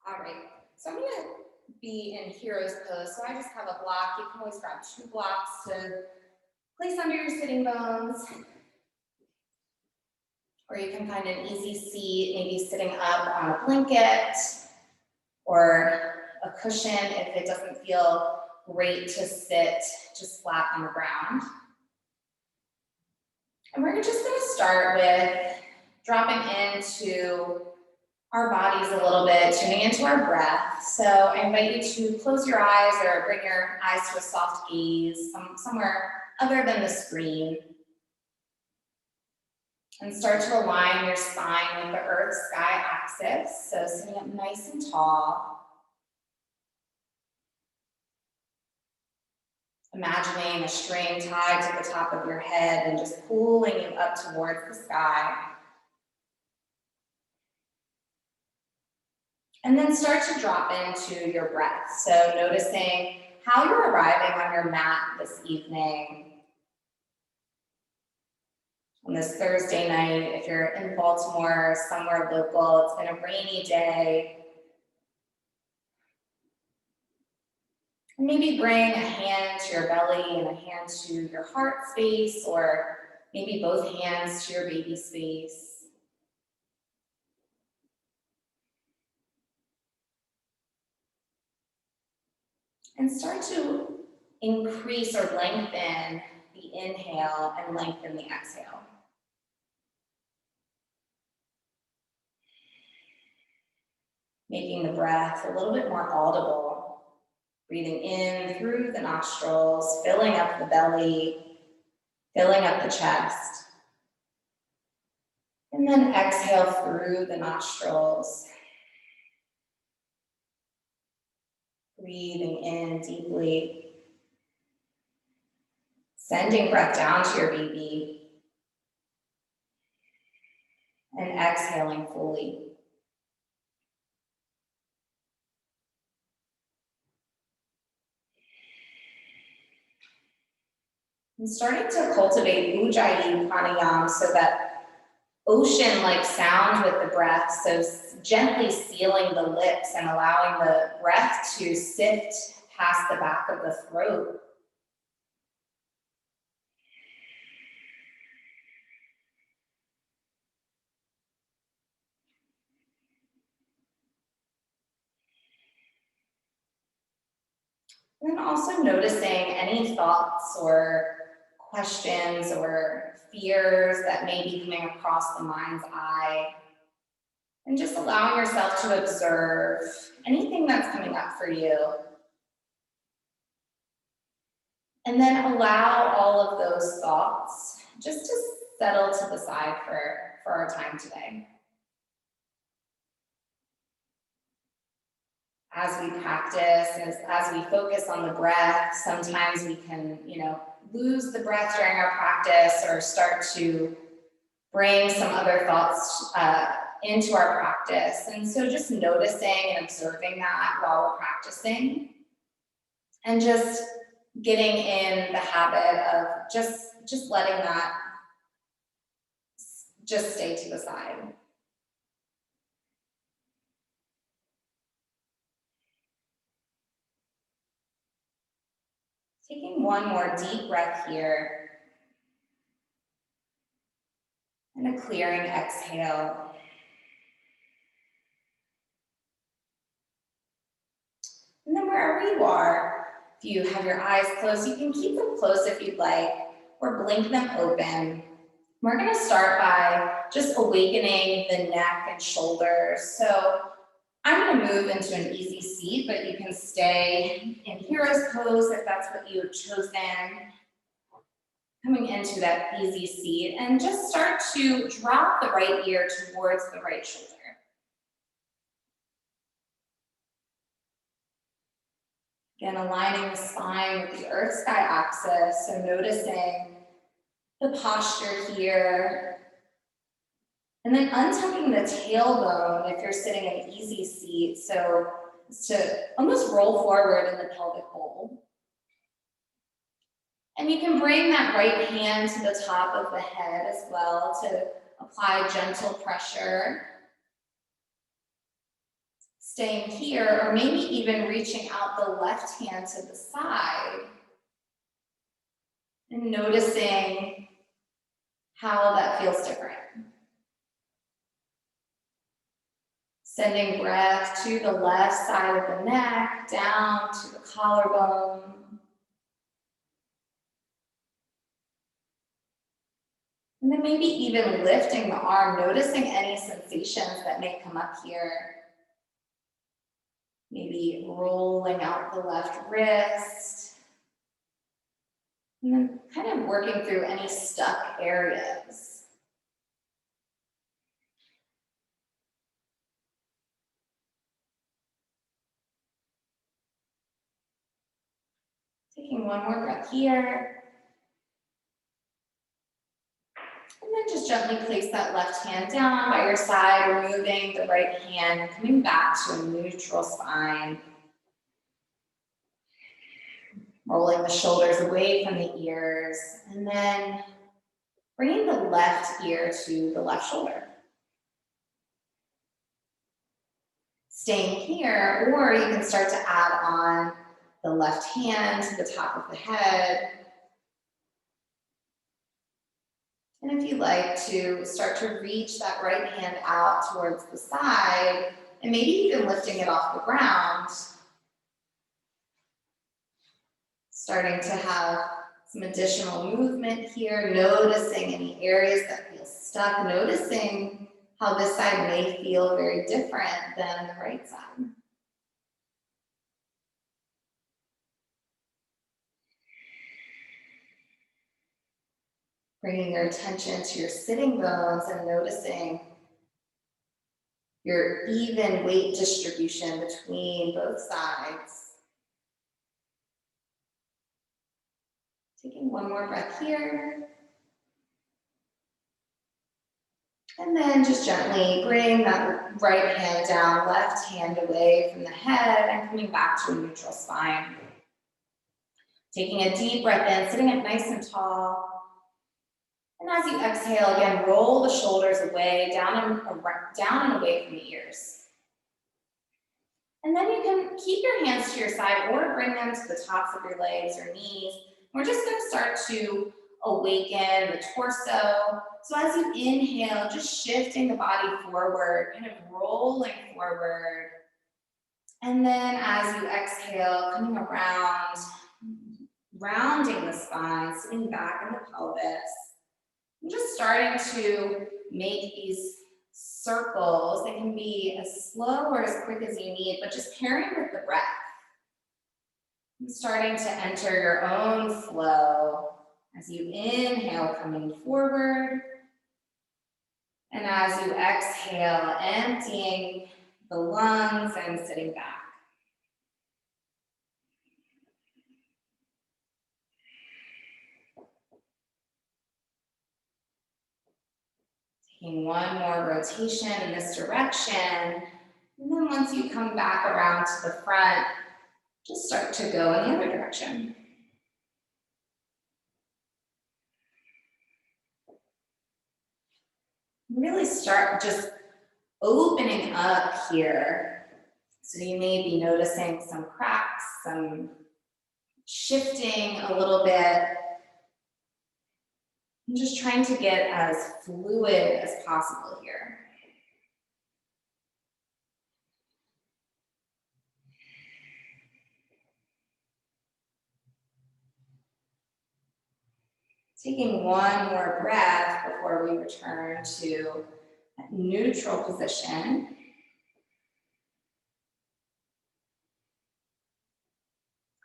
All right, so I'm gonna be in hero's pose. So I just have a block. You can always grab 2 blocks to place under your sitting bones. Or you can find an easy seat, maybe sitting up on a blanket or a cushion if it doesn't feel great to sit just flat on the ground. And we're just gonna start with dropping into our bodies a little bit, tuning into our breath. So I invite you to close your eyes or bring your eyes to a soft gaze, somewhere other than the screen. And start to align your spine with the earth-sky axis. So sitting up nice and tall. Imagining a string tied to the top of your head and just pulling you up towards the sky. And then start to drop into your breath. So noticing how you're arriving on your mat this evening. On this Thursday night, if you're in Baltimore, somewhere local, it's been a rainy day. Maybe bring a hand to your belly and a hand to your heart space, or maybe both hands to your baby space. And start to increase or lengthen the inhale and lengthen the exhale. Making the breath a little bit more audible. Breathing in through the nostrils, filling up the belly, filling up the chest. And then exhale through the nostrils. Breathing in deeply. Sending breath down to your baby. And exhaling fully. And starting to cultivate Ujjayi pranayama, so that ocean-like sound with the breath, so gently sealing the lips and allowing the breath to sift past the back of the throat. And then also noticing any thoughts or questions or fears that may be coming across the mind's eye. And just allowing yourself to observe anything that's coming up for you. And then allow all of those thoughts just to settle to the side for our time today. As we practice, as we focus on the breath, sometimes we can, lose the breath during our practice or start to bring some other thoughts into our practice. And so just noticing and observing that while we're practicing, and just getting in the habit of just letting that just stay to the side. Taking one more deep breath here. And a clearing exhale. And then wherever you are, if you have your eyes closed, you can keep them closed if you'd like, or blink them open. We're going to start by just awakening the neck and shoulders. So I'm going to move into an easy seat, but you can stay in hero's pose if that's what you've chosen. Coming into that easy seat, and just start to drop the right ear towards the right shoulder. Again, aligning the spine with the earth-sky axis, so noticing the posture here. And then untucking the tailbone if you're sitting in an easy seat, so to almost roll forward in the pelvic bowl. And you can bring that right hand to the top of the head as well to apply gentle pressure. Staying here, or maybe even reaching out the left hand to the side and noticing how that feels different. Sending breath to the left side of the neck, down to the collarbone. And then maybe even lifting the arm, noticing any sensations that may come up here. Maybe rolling out the left wrist. And then kind of working through any stuck areas. Taking one more breath here. And then just gently place that left hand down by your side, removing the right hand, coming back to a neutral spine. Rolling the shoulders away from the ears, and then bringing the left ear to the left shoulder. Staying here, or you can start to add on the left hand to the top of the head. And if you'd like to start to reach that right hand out towards the side, and maybe even lifting it off the ground, starting to have some additional movement here, noticing any areas that feel stuck, noticing how this side may feel very different than the right side. Bringing your attention to your sitting bones and noticing your even weight distribution between both sides. Taking one more breath here. And then just gently bring that right hand down, left hand away from the head, and coming back to a neutral spine. Taking a deep breath in, sitting up nice and tall. And as you exhale, again, roll the shoulders away, down and away from the ears. And then you can keep your hands to your side or bring them to the tops of your legs or knees. We're just going to start to awaken the torso. So as you inhale, just shifting the body forward, kind of rolling forward. And then as you exhale, coming around, rounding the spine, sitting back in the pelvis. I'm just starting to make these circles. They can be as slow or as quick as you need, but just pairing with the breath. I'm starting to enter your own flow as you inhale, coming forward. And as you exhale, emptying the lungs and sitting back. Taking one more rotation in this direction. And then once you come back around to the front, just start to go in the other direction. Really start just opening up here. So you may be noticing some cracks, some shifting a little bit. I'm just trying to get as fluid as possible here. Taking one more breath before we return to a neutral position.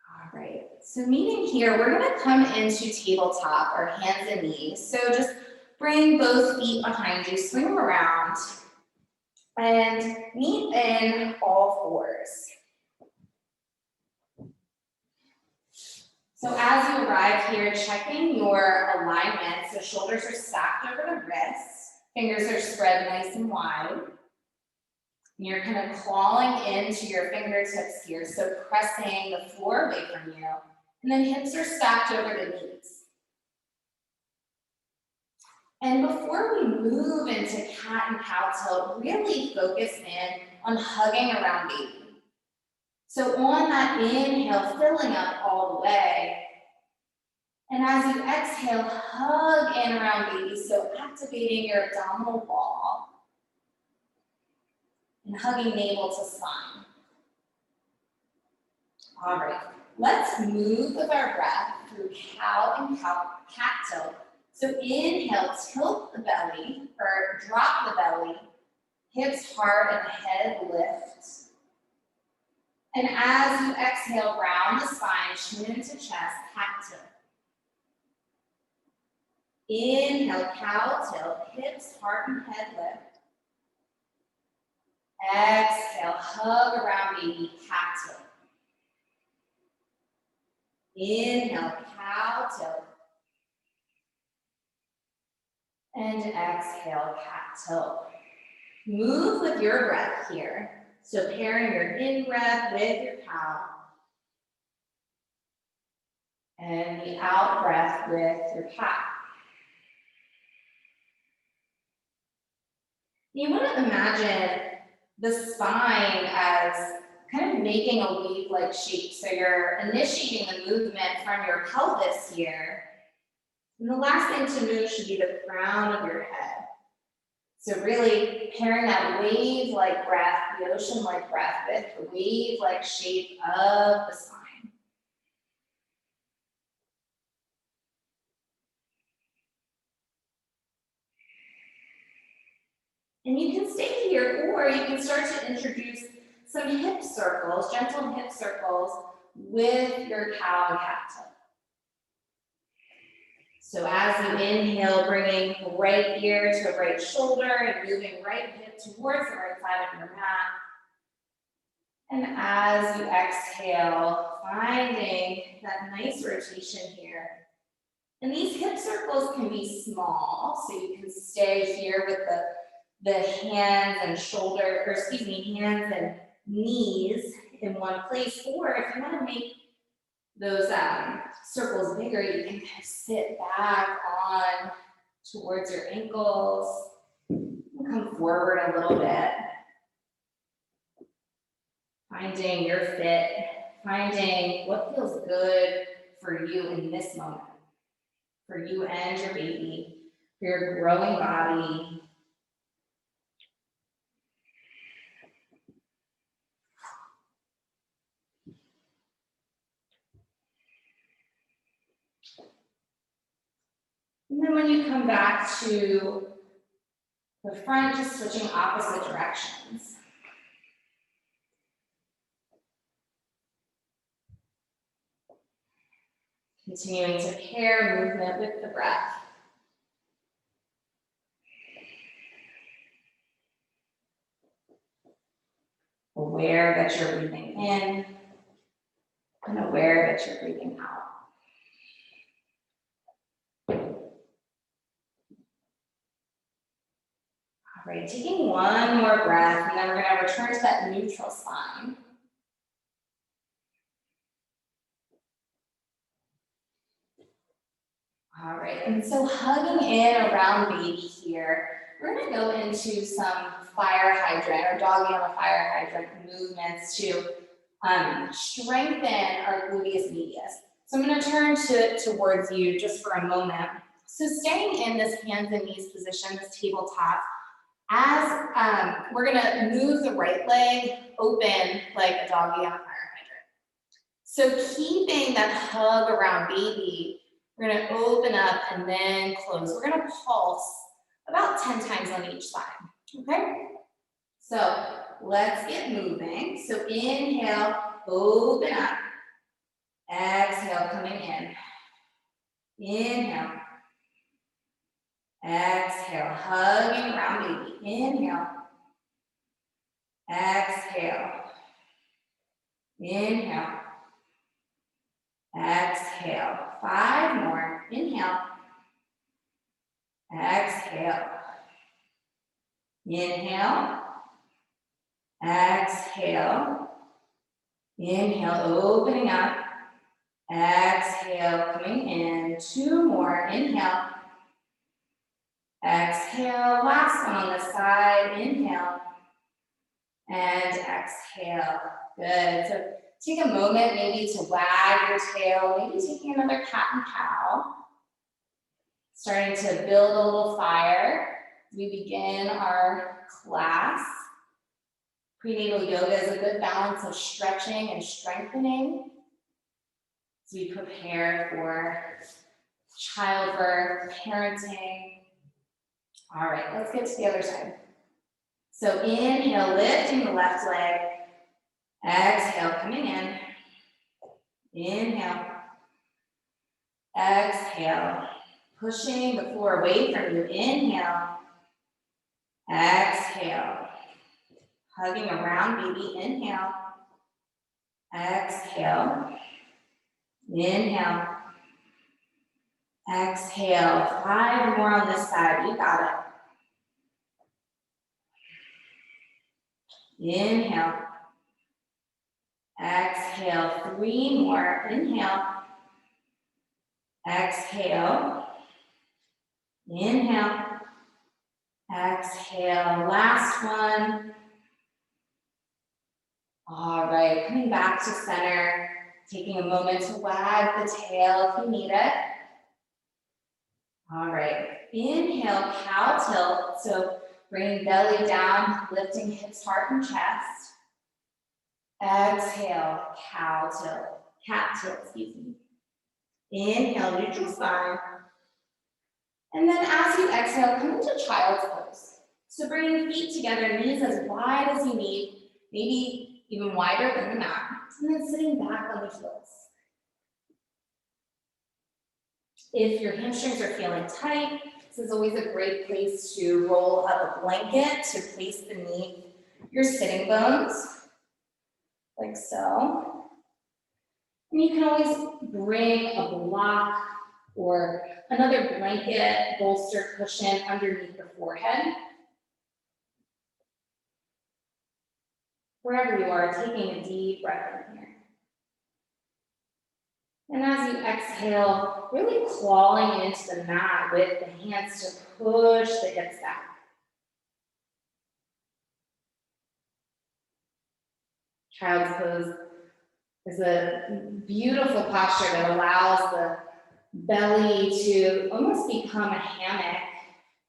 All right, so meeting here, we're gonna come into tabletop or hands and knees. So just bring both feet behind you, swing them around, and meet in all fours. So as you arrive here, checking your alignment, so shoulders are stacked over the wrists, fingers are spread nice and wide. And you're kind of clawing into your fingertips here, so pressing the floor away from you. And then hips are stacked over the knees. And before we move into cat and cow tilt, really focus in on hugging around baby. So on that inhale, filling up all the way. And as you exhale, hug in around baby, so activating your abdominal wall and hugging navel to spine. All right, let's move with our breath through cow and cat tilt. So inhale, tilt the belly, or drop the belly, hips hard and head lift. And as you exhale, round the spine, chin to chest, cat tilt. Inhale, cow tilt, hips hard and head lift. Exhale, hug around baby, cat tilt. Inhale, cow tilt. And exhale, cat tilt. Move with your breath here. So pairing your in breath with your cow. And the out breath with your cat. You want to imagine the spine as kind of making a wave-like shape. So you're initiating the movement from your pelvis here. And the last thing to move should be the crown of your head. So really pairing that wave-like breath, the ocean-like breath, with the wave-like shape of the spine. And you can stay here, or you can start to introduce some hip circles, gentle hip circles with your cow and cat tilt. So as you inhale, bringing right ear to right shoulder and moving right hip towards the right side of your mat. And as you exhale, finding that nice rotation here. And these hip circles can be small, so you can stay here with the hands and shoulder, or excuse me, hands and knees in one place. Or if you want to make those circles bigger, you can kind of sit back on towards your ankles. Come forward a little bit. Finding your fit, finding what feels good for you in this moment, for you and your baby, for your growing body. And then when you come back to the front, just switching opposite directions. Continuing to pair movement with the breath. Aware that you're breathing in and aware that you're breathing out. All right, taking one more breath, and then we're going to return to that neutral spine. All right, and so hugging in around baby here, we're going to go into some fire hydrant or doggy on a fire hydrant movements to strengthen our gluteus medius. So I'm going to turn towards you just for a moment. So staying in this hands and knees position, this tabletop, as we're going to move the right leg open like a doggy on a fire hydrant. So keeping that hug around baby, we're going to open up and then close. We're going to pulse about 10 times on each side, okay? So let's get moving. So inhale, open up. Exhale, coming in. Inhale. Exhale, hugging around baby. Inhale. Exhale. Inhale. Exhale. 5 more. Inhale. Exhale. Inhale. Exhale. Inhale, opening up. Exhale, coming in. 2 more. Inhale. Exhale, last one on this side, inhale, and exhale. Good, so take a moment maybe to wag your tail, maybe taking another cat and cow. Starting to build a little fire. We begin our class. Prenatal yoga is a good balance of stretching and strengthening as we prepare for childbirth, parenting. All right, let's get to the other side. So inhale, lifting the left leg. Exhale, coming in. Inhale. Exhale. Pushing the floor away from you. Inhale. Exhale. Hugging around, baby. Inhale. Exhale. Inhale. Exhale. 5 more on this side. You got it. Inhale. Exhale. 3 more. Inhale. Exhale. Inhale. Exhale. Last one. All right. Coming back to center. Taking a moment to wag the tail if you need it. All right. Inhale, cow tilt. So bringing belly down, lifting hips, heart, and chest. Exhale, cow tilt. Cat tilt, excuse me. Inhale, neutral spine. And then as you exhale, come into child's pose. So bringing feet together, knees as wide as you need, maybe even wider than the mat. And then sitting back on the heels. If your hamstrings are feeling tight, this is always a great place to roll up a blanket to place beneath your sitting bones, like so. And you can always bring a block or another blanket, bolster, cushion underneath the forehead. Wherever you are, taking a deep breath in here. And as you exhale, really clawing into the mat with the hands to push the hips back. Child's pose is a beautiful posture that allows the belly to almost become a hammock.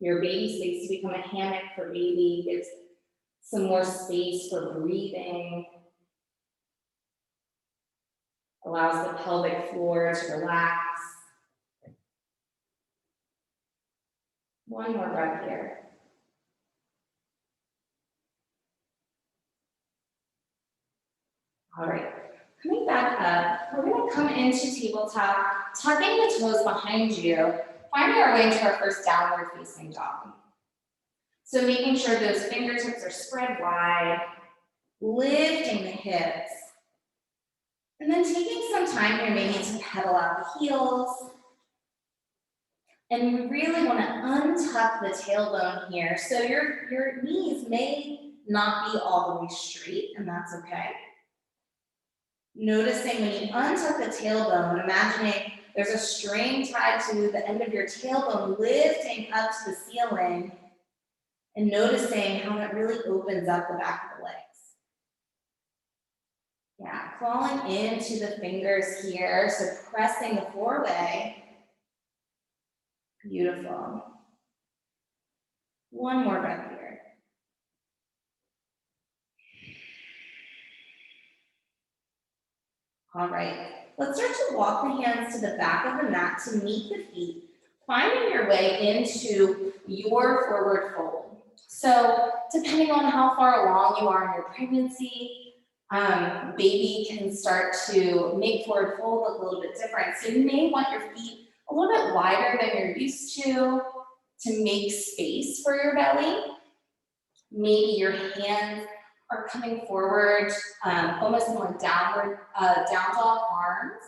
Your baby space to become a hammock for baby. Gives some more space for breathing. Allows the pelvic floor to relax. One more breath here. All right, coming back up, we're gonna come into tabletop, tucking the toes behind you, finding our way into our first downward facing dog. So making sure those fingertips are spread wide, lifting the hips, and then taking some time here maybe to pedal out the heels. And we really want to untuck the tailbone here. So your knees may not be all the way straight, and that's okay. Noticing when you untuck the tailbone, imagining there's a string tied to the end of your tailbone, lifting up to the ceiling, and noticing how that really opens up the back of the legs. Yeah, clawing into the fingers here, so pressing the floor away. Beautiful. One more breath here. All right, let's start to walk the hands to the back of the mat to meet the feet, finding your way into your forward fold. So depending on how far along you are in your pregnancy, baby can start to make forward fold look a little bit different. So you may want your feet a little bit wider than you're used to make space for your belly. Maybe your hands are coming forward, almost more downward, down dog arms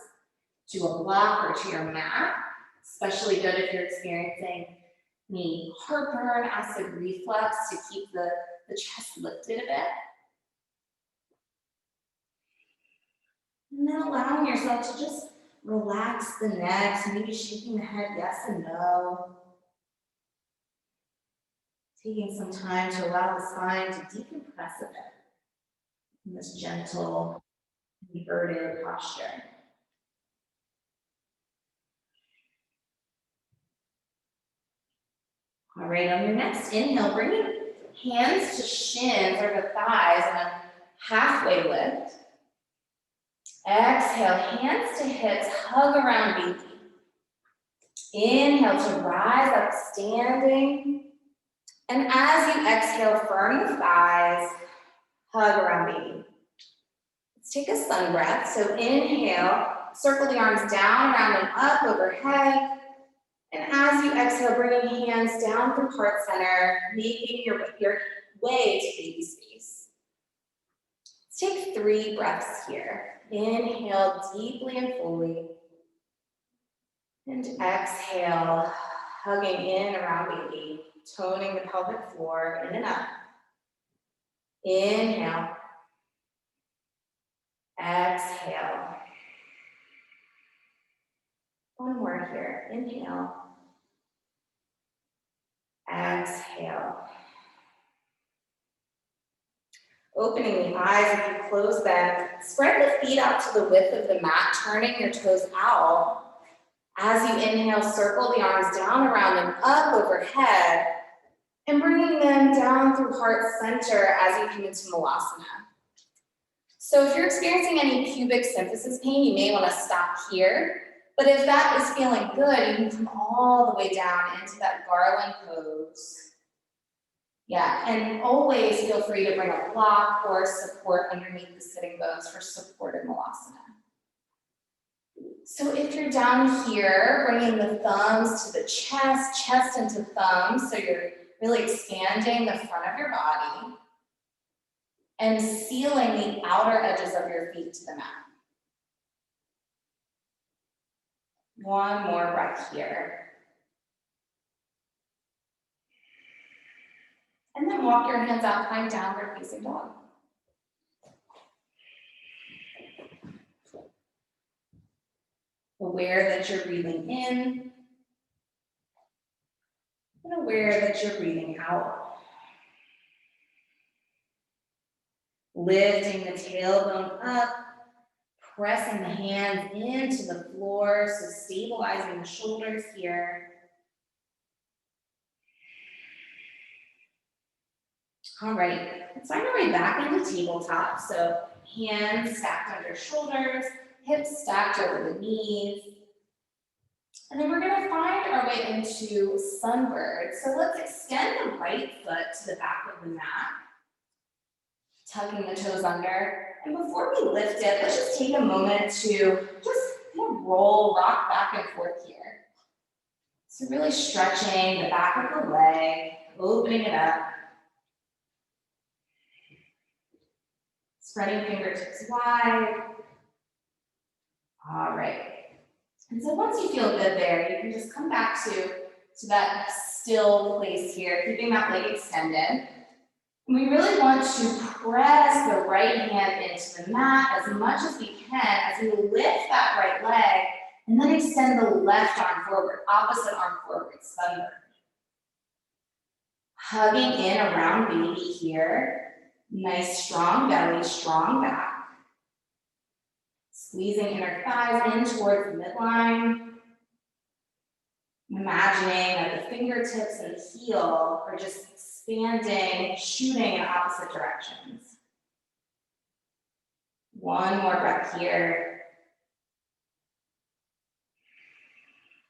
to a block or to your mat. Especially good if you're experiencing any heartburn, acid reflux to keep the chest lifted a bit. And then allowing yourself to just relax the neck, maybe shaking the head yes and no. Taking some time to allow the spine to decompress a bit in this gentle, inverted posture. All right, on your next inhale, bring your hands to shins or to thighs in a halfway lift. Exhale, hands to hips, hug around baby. Inhale to rise up standing. And as you exhale, firm the thighs, hug around baby. Let's take a sun breath. So inhale, circle the arms down, around and up overhead. And as you exhale, bringing hands down through heart center, making your way to baby space. Let's take 3 breaths here. Inhale deeply and fully. And exhale, hugging in around baby, toning the pelvic floor in and up. Inhale. Exhale. One more here. Inhale. Exhale. Opening the eyes if you close them. Spread the feet out to the width of the mat, turning your toes out. As you inhale, circle the arms down, around, and up overhead, and bringing them down through heart center as you come into Malasana. So if you're experiencing any pubic symphysis pain, you may want to stop here. But if that is feeling good, you can come all the way down into that garland pose. Yeah, and always feel free to bring a block or support underneath the sitting bones for supported Malasana. So if you're down here, bringing the thumbs to the chest, chest into thumbs, so you're really expanding the front of your body and sealing the outer edges of your feet to the mat. One more breath here. And then walk your hands out, find downward facing dog. Aware that you're breathing in and aware that you're breathing out. Lifting the tailbone up, pressing the hands into the floor, so stabilizing the shoulders here. All right, let's find our way back into tabletop. So hands stacked under shoulders, hips stacked over the knees. And then we're gonna find our way into sunbird. So let's extend the right foot to the back of the mat, tucking the toes under. And before we lift it, let's just take a moment to just kind of roll, rock back and forth here. So really stretching the back of the leg, opening it up. Spreading fingertips wide. All right. And so once you feel good there, you can just come back to that still place here, keeping that leg extended. And we really want to press the right hand into the mat as much as we can as we lift that right leg and then extend the left arm forward, opposite arm forward, sunbird. Hugging in around baby here. Nice strong belly, strong back. Squeezing inner thighs in towards the midline. Imagining that the fingertips and the heel are just expanding, shooting in opposite directions. One more breath here.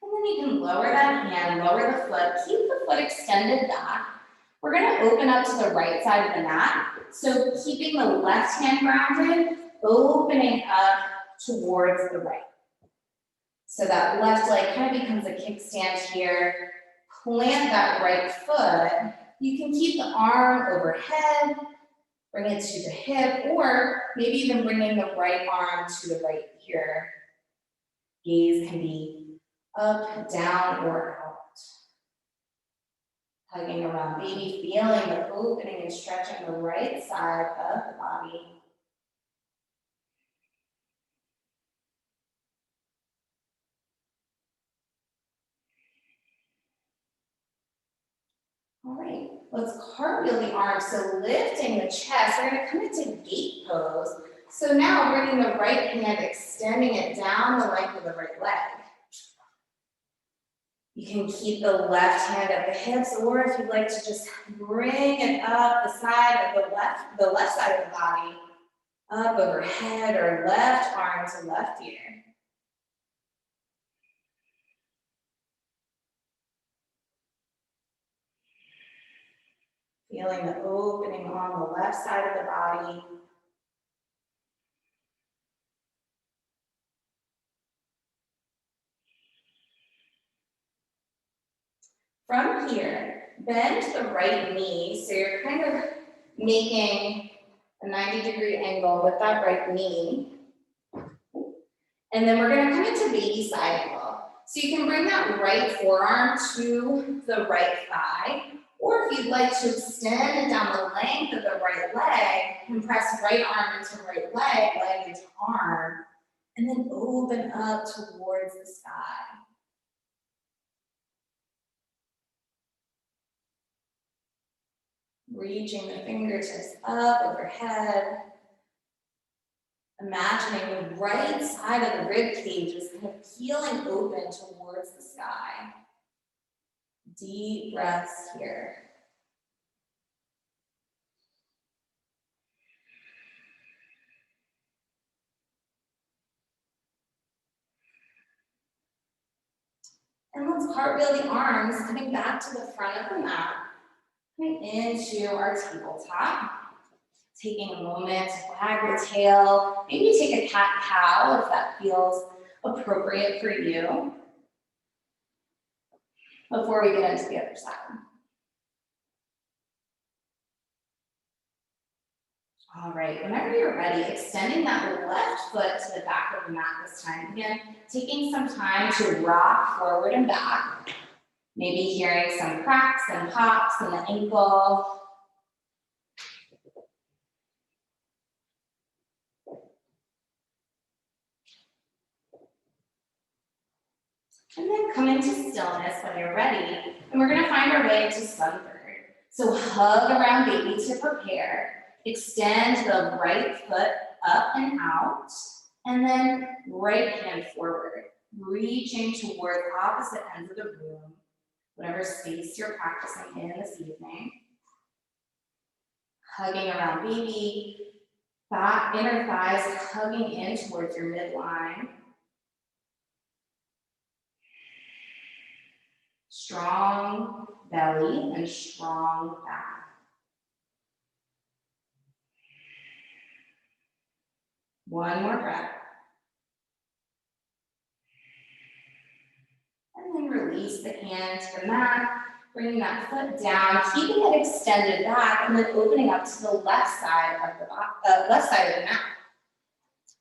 And then you can lower that hand, lower the foot, keep the foot extended back. We're gonna open up to the right side of the mat. So keeping the left hand grounded, opening up towards the right. So that left leg kind of becomes a kickstand here. Plant that right foot. You can keep the arm overhead, bring it to the hip, or maybe even bringing the right arm to the right ear. Gaze can be up, down, or out. Hugging around baby, feeling the opening and stretching the right side of the body. All right, Let's cartwheel the arms, so lifting the chest. We're gonna come into gate pose. So now bringing the right hand, extending it down the length of the right leg. You can keep the left hand at the hips, or if you'd like to just bring it up the side of the left side of the body, up overhead, or left arm to left ear. Feeling the opening on the left side of the body. From here, bend the right knee, so you're kind of making a 90-degree angle with that right knee. And then we're gonna come into baby side angle. So you can bring that right forearm to the right thigh, or if you'd like to extend it down the length of the right leg, compress right arm into right leg, leg into arm, and then open up towards the sky. Reaching the fingertips up overhead. Imagining the right side of the rib cage is kind of peeling open towards the sky. Deep breaths here. And let's cartwheel the arms, coming back to the front of the mat, coming into our tabletop. Taking a moment to wag your tail, maybe take a cat-cow if that feels appropriate for you, before we get into the other side. All right, whenever you're ready, extending that left foot to the back of the mat this time. Again, taking some time to rock forward and back. Maybe hearing some cracks and pops in the ankle. And then come into stillness when you're ready. And we're gonna find our way into sun bird. So hug around baby to prepare. Extend the right foot up and out. And then right hand forward. Reaching toward opposite ends of the room. Whatever space you're practicing in this evening. Hugging around baby. Back, inner thighs hugging in towards your midline. Strong belly and strong back. One more breath. And then release the hand to the mat, bringing that foot down, keeping it extended back, and then opening up to the left side of the mat.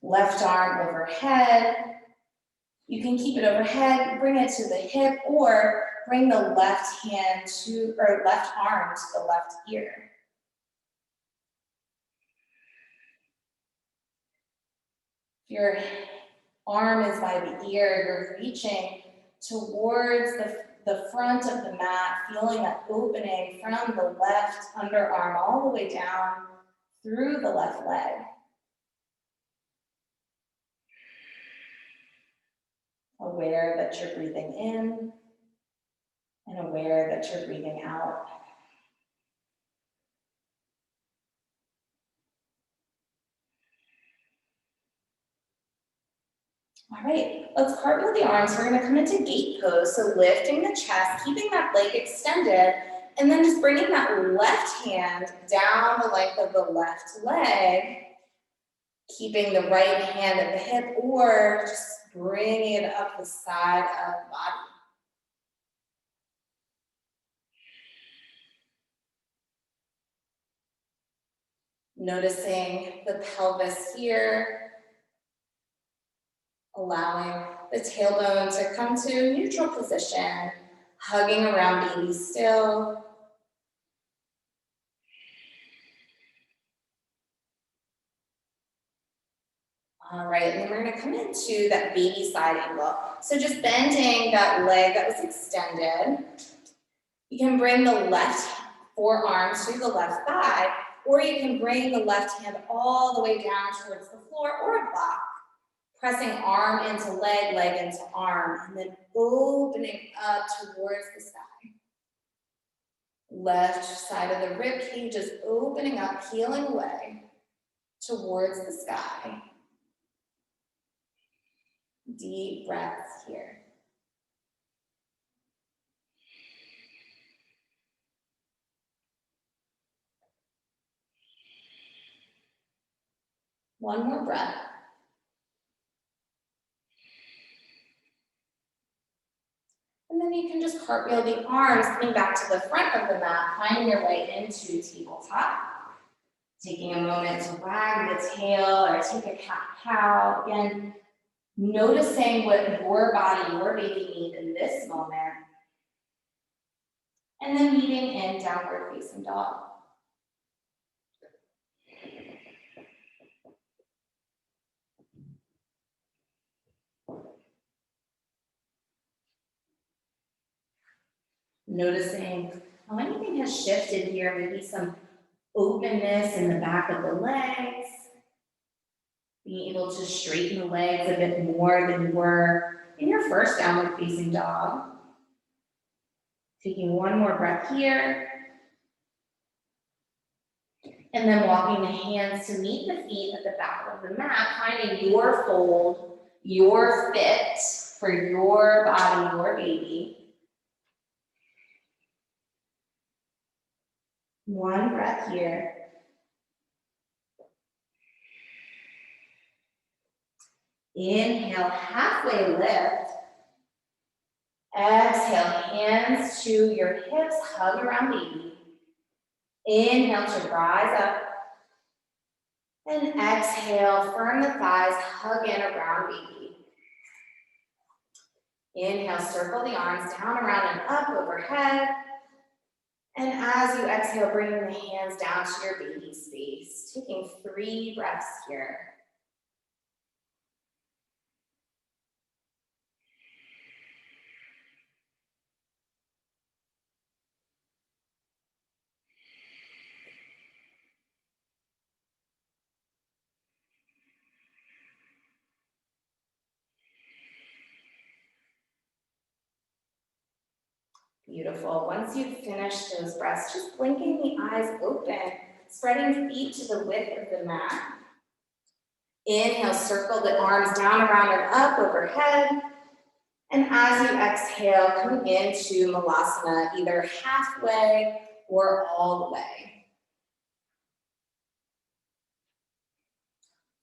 Left arm overhead. You can keep it overhead, bring it to the hip, or bring the left hand to, or left arm to the left ear. If your arm is by the ear, you're reaching towards the front of the mat, feeling that opening from the left underarm all the way down through the left leg. Aware that you're breathing in and aware that you're breathing out. All right, let's cartwheel the arms. We're gonna come into gate pose. So lifting the chest, keeping that leg extended, and then just bringing that left hand down the length of the left leg, keeping the right hand at the hip, or just bringing it up the side of the body. Noticing the pelvis here, allowing the tailbone to come to neutral position, hugging around baby still. All right, and then we're gonna come into that baby side angle. So just bending that leg that was extended. You can bring the left forearm to the left thigh, or you can bring the left hand all the way down towards the floor or a block, pressing arm into leg, leg into arm, and then opening up towards the sky. Left side of the rib cage is opening up, peeling away towards the sky. Deep breaths here. One more breath. And then you can just cartwheel the arms, coming back to the front of the mat, finding your way into tabletop. Taking a moment to wag the tail or take a cat-cow. Again, noticing what your body, your baby needs in this moment. And then meeting in downward facing dog. Noticing how anything has shifted here, maybe some openness in the back of the legs, being able to straighten the legs a bit more than you were in your first downward facing dog. Taking one more breath here. And then walking the hands to meet the feet at the back of the mat, finding your fold, your fit for your body, your baby. One breath here. Inhale, halfway lift. Exhale, hands to your hips, hug around baby. Inhale to rise up. And exhale, firm the thighs, hug in around baby. Inhale, circle the arms down, around, and up overhead. And as you exhale, bringing the hands down to your baby space. Taking 3 breaths here. Beautiful. Once you've finished those breaths, just blinking the eyes open, spreading feet to the width of the mat. Inhale, circle the arms down, around, and up overhead. And as you exhale, coming into Malasana, either halfway or all the way.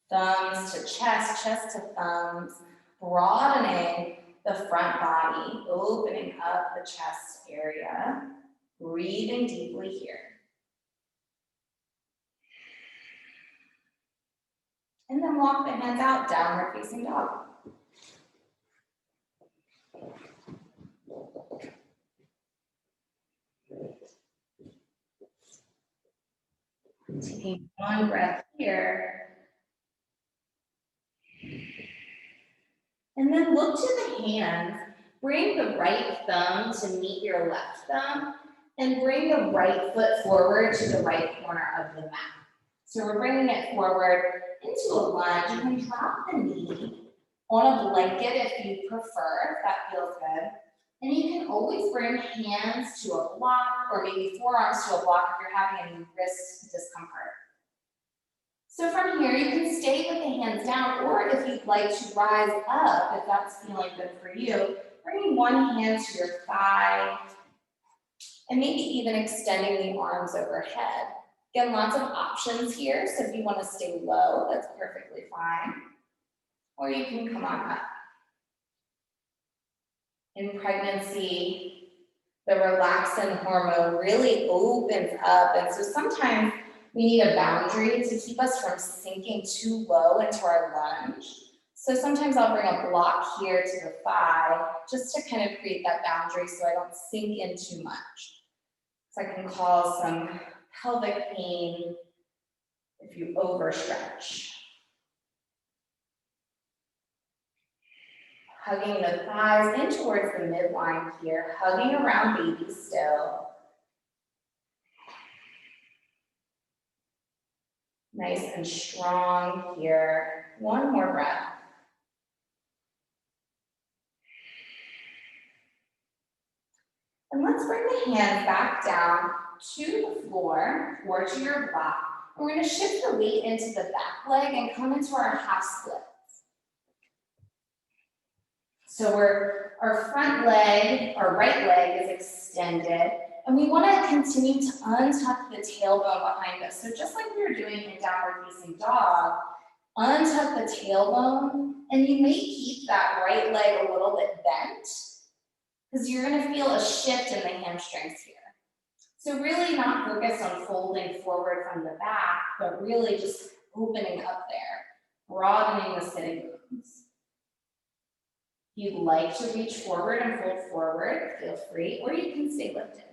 Thumbs to chest, chest to thumbs, broadening the front body, opening up the chest area, breathing deeply here. And then walk the hands out, downward facing dog. Taking one breath here. And then look to the hands. Bring the right thumb to meet your left thumb and bring the right foot forward to the right corner of the mat. So we're bringing it forward into a lunge. You can drop the knee on a blanket if you prefer, if that feels good. And you can always bring hands to a block or maybe forearms to a block if you're having any wrist discomfort. So from here, you can stay with the hands down, or if you'd like to rise up, if that's feeling good for you, bringing one hand to your thigh, and maybe even extending the arms overhead. Again, lots of options here, so if you want to stay low, that's perfectly fine. Or you can come on up. In pregnancy, the relaxin hormone really opens up, and so sometimes we need a boundary to keep us from sinking too low into our lunge. So sometimes I'll bring a block here to the thigh just to kind of create that boundary so I don't sink in too much. So I can cause some pelvic pain if you overstretch. Hugging the thighs in towards the midline here, hugging around baby still. Nice and strong here. One more breath. And let's bring the hands back down to the floor or to your block. And we're going to shift the weight into the back leg and come into our half splits. So our front leg, our right leg is extended, and we want to continue to untuck the tailbone behind us. So just like we were doing in downward facing dog, untuck the tailbone, and you may keep that right leg a little bit bent, because you're going to feel a shift in the hamstrings here. So really not focus on folding forward from the back, but really just opening up there, broadening the sitting bones. If you'd like to reach forward and fold forward, feel free, or you can stay lifted.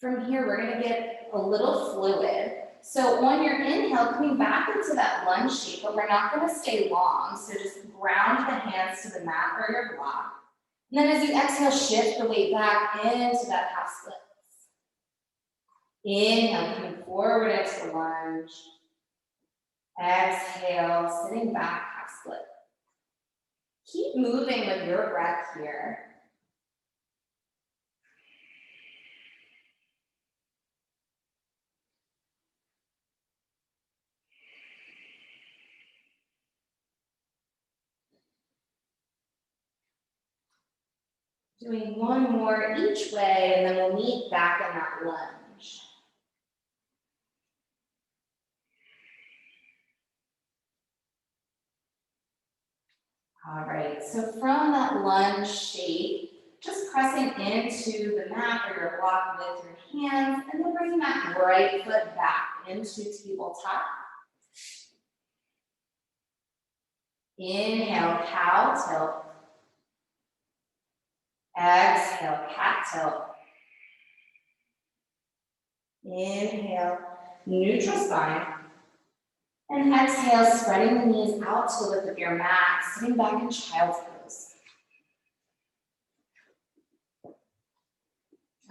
From here, we're going to get a little fluid. So on your inhale, coming back into that lunge shape, but we're not going to stay long. So just ground the hands to the mat or your block. And then as you exhale, shift the weight back into that half splits. Inhale, coming forward into the lunge. Exhale, sitting back, half split. Keep moving with your breath here. Doing one more each way, and then we'll meet back in that lunge. All right, so from that lunge shape, just pressing into the mat or your block with your hands, and then bringing that right foot back into tabletop. Inhale, cow tilt. Exhale, cat tilt. Inhale, neutral spine. And exhale, spreading the knees out to the width of your mat, sitting back in child's pose.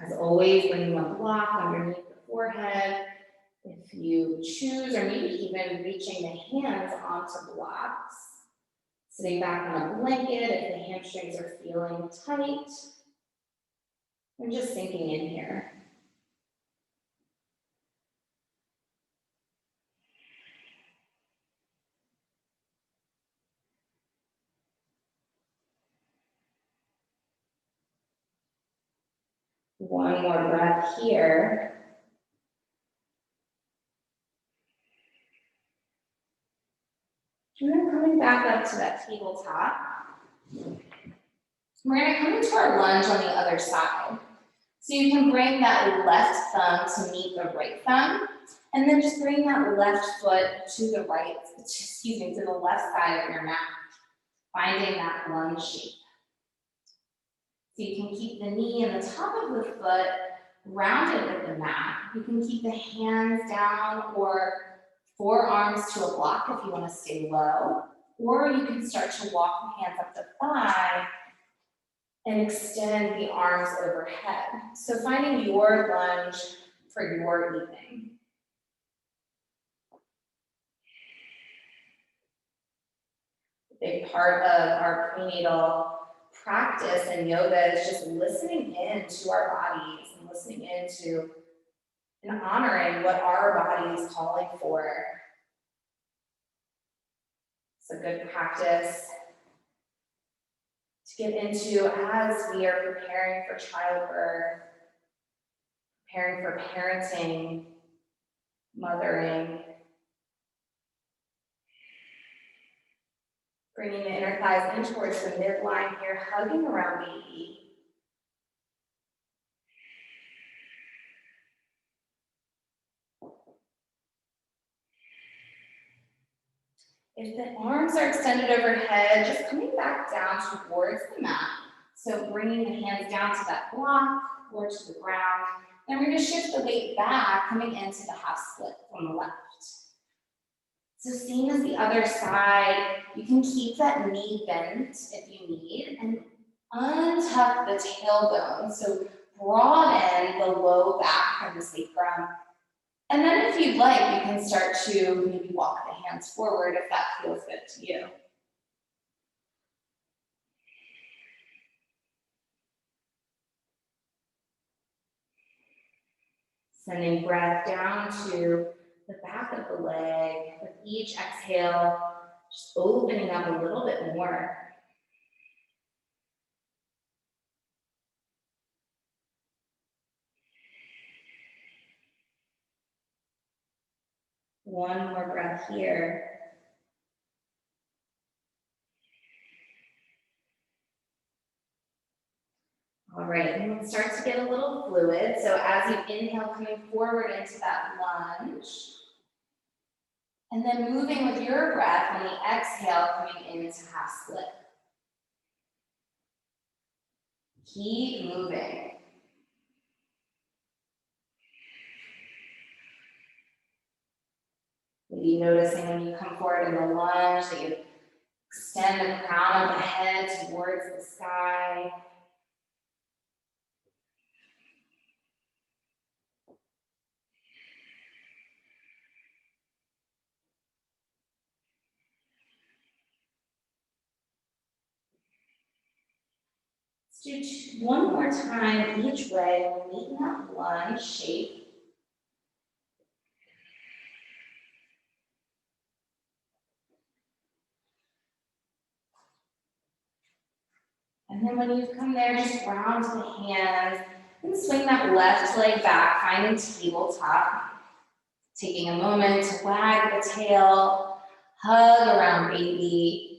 As always, bringing one block underneath the forehead. If you choose, or maybe even reaching the hands onto blocks. Sitting back on a blanket if the hamstrings are feeling tight. And just sinking in here. One more breath here. And then coming back up to that tabletop. We're going to come into our lunge on the other side. So you can bring that left thumb to meet the right thumb, and then just bring that left foot to the right, to the left side of your mat, finding that lunge shape. So you can keep the knee and the top of the foot rounded with the mat. You can keep the hands down or forearms to a block if you want to stay low, or you can start to walk the hands up the thigh and extend the arms overhead. So finding your lunge for your evening. A big part of our prenatal practice in yoga is just listening in to our bodies and listening into and honoring what our body is calling for. It's a good practice to get into as we are preparing for childbirth, preparing for parenting, mothering. Bringing the inner thighs in towards the midline here, hugging around baby. If the arms are extended overhead, just coming back down towards the mat. So bringing the hands down to that block or to the ground. Then we're going to shift the weight back, coming into the half split from the left. So same as the other side, you can keep that knee bent if you need, and untuck the tailbone. So broaden the low back from the sacrum. And then if you'd like, you can start to maybe walk the hands forward if that feels good to you. Sending breath down to the back of the leg. With each exhale, just opening up a little bit more. One more breath here. All right, and it starts to get a little fluid. So as you inhale, coming forward into that lunge. And then moving with your breath on the exhale, coming into half split. Keep moving. Maybe noticing when you come forward in the lunge that you extend the crown of the head towards the sky. Let's do one more time each way. We'll meet in that lunge shape. And then when you've come there, just round the hands and swing that left leg back, finding tabletop. Taking a moment to wag the tail, hug around baby.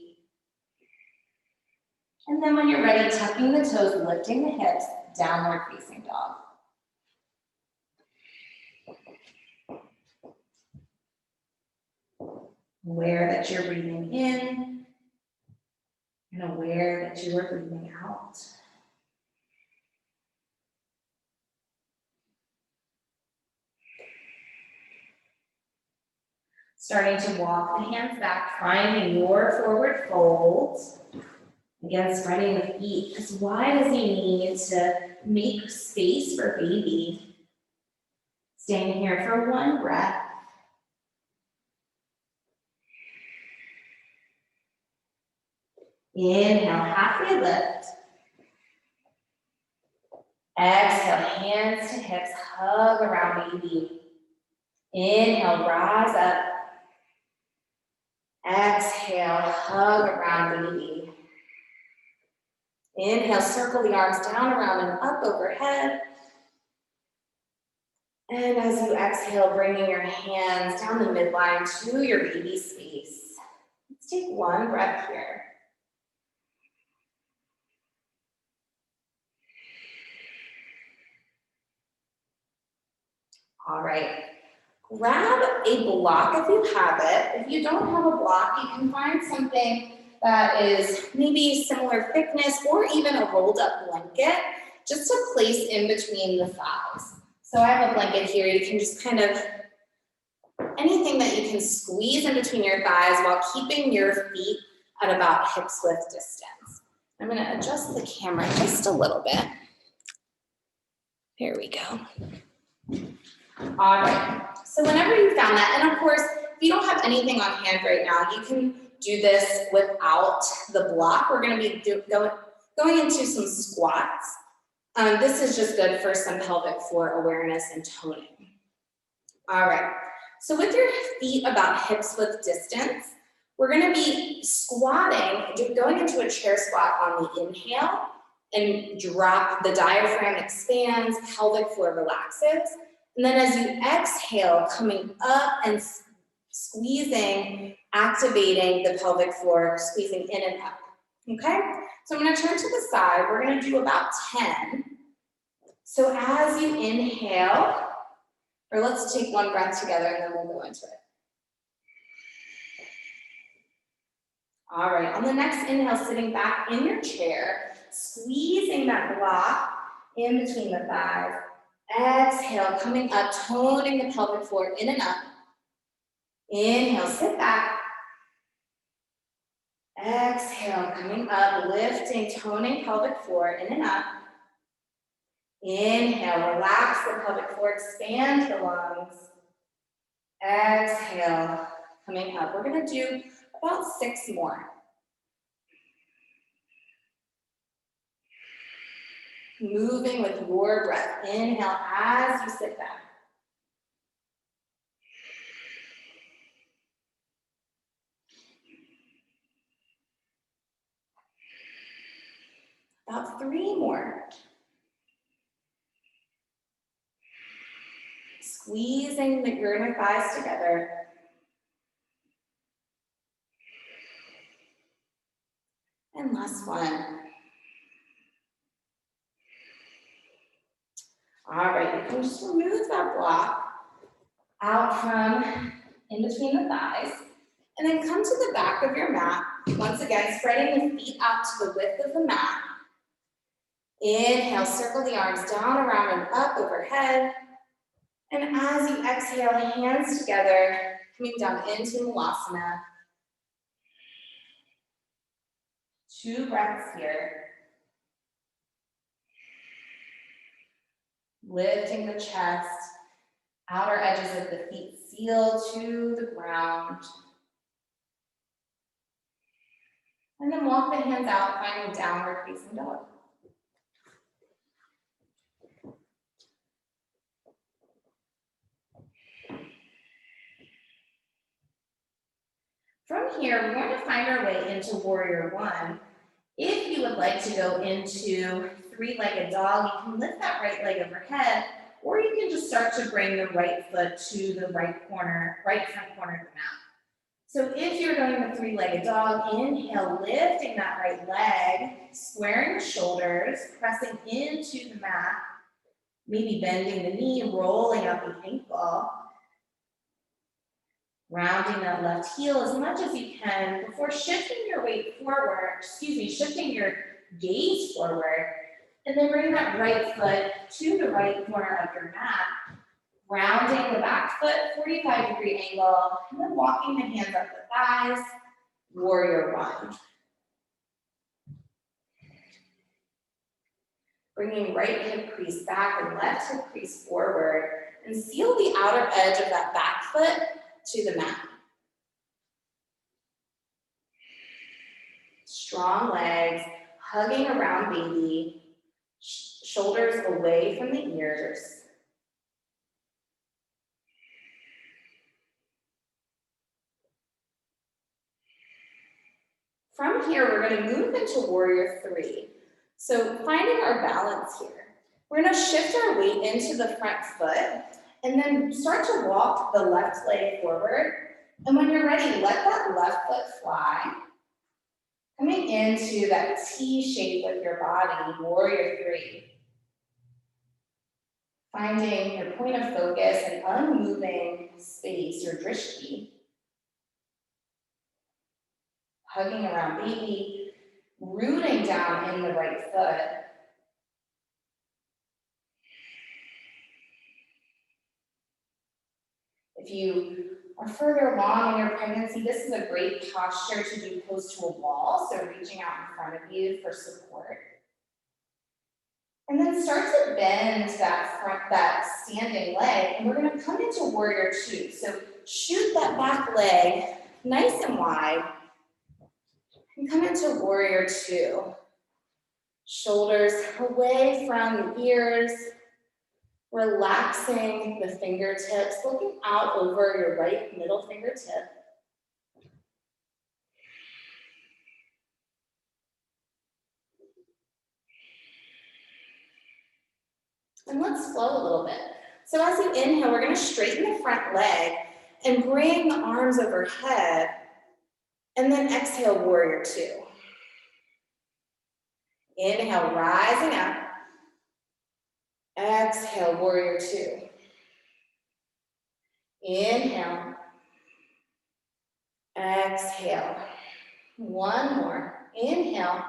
And then when you're ready, tucking the toes, lifting the hips, downward facing dog. Aware that you're breathing in and aware that you are breathing out. Starting to walk the hands back, finding your forward fold. Again, spreading the feet as wide as you need to make space for baby. Staying here for one breath. Inhale, halfway lift. Exhale, hands to hips, hug around baby. Inhale, rise up. Exhale, hug around baby. Inhale, circle the arms down, around, and up overhead. And as you exhale, bringing your hands down the midline to your baby space. Let's take one breath here. All right. Grab a block if you have it. If you don't have a block, you can find something that is maybe similar thickness or even a rolled up blanket just to place in between the thighs. So I have a blanket here. You can just kind of, anything that you can squeeze in between your thighs while keeping your feet at about hips width distance. I'm going to adjust the camera just a little bit. There we go. All right, so whenever you found that, and of course, if you don't have anything on hand right now, you can do this without the block. We're gonna be going into some squats. This is just good for some pelvic floor awareness and toning. All right, so with your feet about hips width distance, we're gonna be squatting, going into a chair squat on the inhale, and drop, the diaphragm expands, pelvic floor relaxes. And then as you exhale, coming up and squeezing, activating the pelvic floor, squeezing in and up, okay? So I'm gonna turn to the side. We're gonna do about 10. So as you inhale, or let's take one breath together and then we'll go into it. All right, on the next inhale, sitting back in your chair, squeezing that block in between the thighs. Exhale, coming up, toning the pelvic floor in and up. Inhale, sit back. Exhale, coming up, lifting, toning pelvic floor, in and up. Inhale, relax the pelvic floor, expand the lungs. Exhale, coming up. We're gonna do about 6 more. Moving with your breath. Inhale as you sit back. About 3 more. Squeezing your inner thighs together. And last one. All right, you can just remove that block out from in between the thighs, and then come to the back of your mat. Once again, spreading the feet out to the width of the mat. Inhale, circle the arms down, around, and up overhead. And as you exhale, hands together, coming down into Malasana. 2 breaths here. Lifting the chest, outer edges of the feet seal to the ground. And then walk the hands out, finding downward facing dog. From here, we're going to find our way into Warrior One. If you would like to go into 3-legged dog, you can lift that right leg overhead, or you can just start to bring the right foot to the right front corner of the mat. So if you're going the 3-legged dog, inhale, lifting that right leg, squaring the shoulders, pressing into the mat, maybe bending the knee, rolling up the ankle, rounding that left heel as much as you can before shifting your weight forward, shifting your gaze forward, and then bring that right foot to the right corner of your mat, rounding the back foot, 45-degree angle, and then walking the hands up the thighs, Warrior One. Bringing right hip crease back and left hip crease forward, and seal the outer edge of that back foot to the mat. Strong legs, hugging around baby, shoulders away from the ears. From here, we're going to move into Warrior Three. So finding our balance here, we're going to shift our weight into the front foot and then start to walk the left leg forward. And when you're ready, let that left foot fly. Coming into that T shape with your body, Warrior Three. Finding your point of focus and unmoving space, your drishti. Hugging around baby, rooting down in the right foot. If you are further along in your pregnancy, this is a great posture to do close to a wall, so reaching out in front of you for support. And then start to bend that standing leg, and we're going to come into Warrior Two. So shoot that back leg nice and wide, and come into Warrior Two. Shoulders away from the ears, relaxing the fingertips, looking out over your right middle fingertip. And let's flow a little bit. So as you inhale, we're going to straighten the front leg and bring the arms overhead, and then exhale, Warrior Two. Inhale, rising up. Exhale, Warrior Two. Inhale. Exhale. One more. Inhale.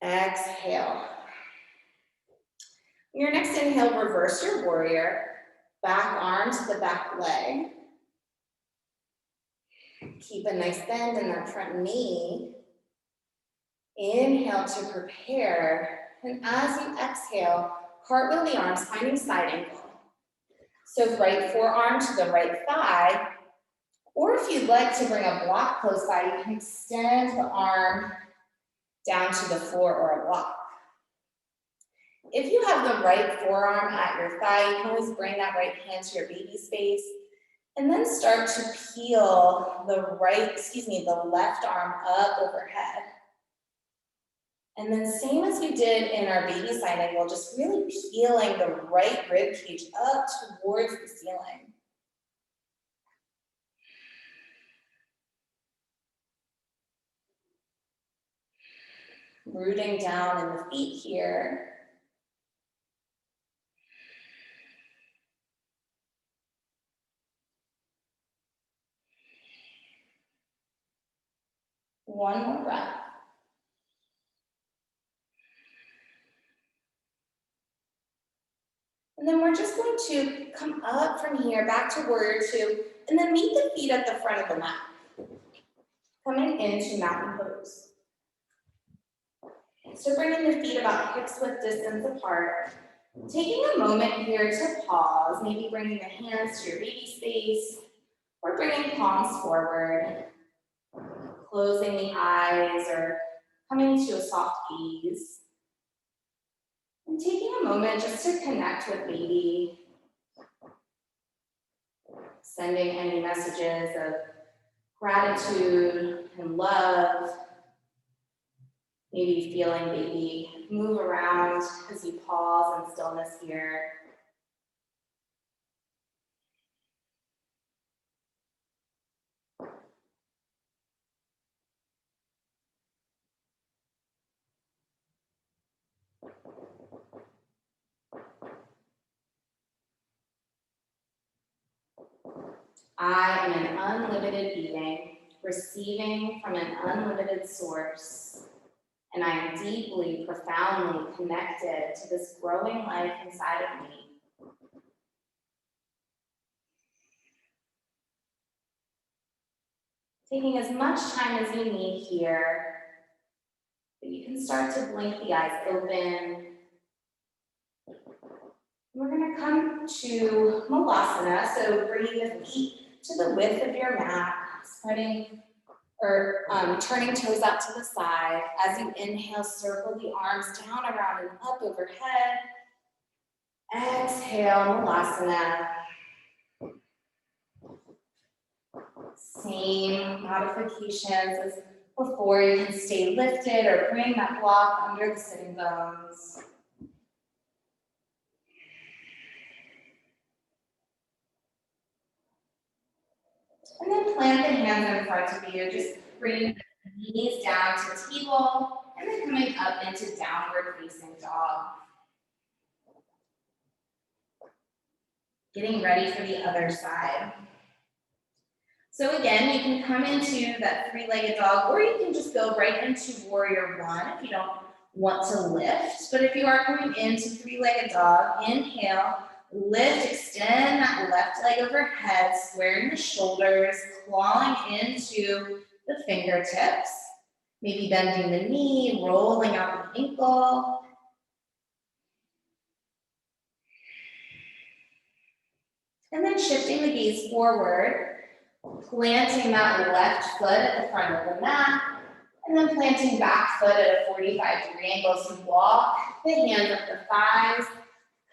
Exhale. Your next inhale, reverse your warrior. Back arm to the back leg. Keep a nice bend in that front knee. Inhale to prepare. And as you exhale, cartwheel the arms, finding side angle. So right forearm to the right thigh. Or if you'd like to bring a block close by, you can extend the arm down to the floor or a block. If you have the right forearm at your thigh, you can always bring that right hand to your baby space and then start to peel the left arm up overhead. And then same as we did in our baby side angle, just really peeling the right rib cage up towards the ceiling. Rooting down in the feet here. One more breath. And then we're just going to come up from here, back to warrior two, and then meet the feet at the front of the mat. Coming into mountain pose. So bringing the feet about hips width distance apart. Taking a moment here to pause, maybe bringing the hands to your baby space, or bringing palms forward. Closing the eyes or coming to a soft gaze. And taking a moment just to connect with baby. Sending any messages of gratitude and love. Maybe feeling baby move around as you pause in stillness here. I am an unlimited being, receiving from an unlimited source, and I am deeply, profoundly connected to this growing life inside of me. Taking as much time as you need here, but you can start to blink the eyes open. We're going to come to Malasana, so bringing the feet to the width of your mat, spreading or turning toes out to the side. As you inhale, circle the arms down, around, and up overhead. Exhale, Malasana. Same modifications as before. You can stay lifted or bring that block under the sitting bones. And then plant the hands in front of you. Just bring the knees down to table and then coming up into downward facing dog. Getting ready for the other side. So again, you can come into that three-legged dog, or you can just go right into warrior one if you don't want to lift. But if you are coming into three-legged dog, inhale, lift, extend that left leg overhead, squaring the shoulders, clawing into the fingertips. Maybe bending the knee, rolling out the ankle. And then shifting the gaze forward, planting that left foot at the front of the mat, and then planting back foot at a 45-degree angle. So walk the hands up the thighs,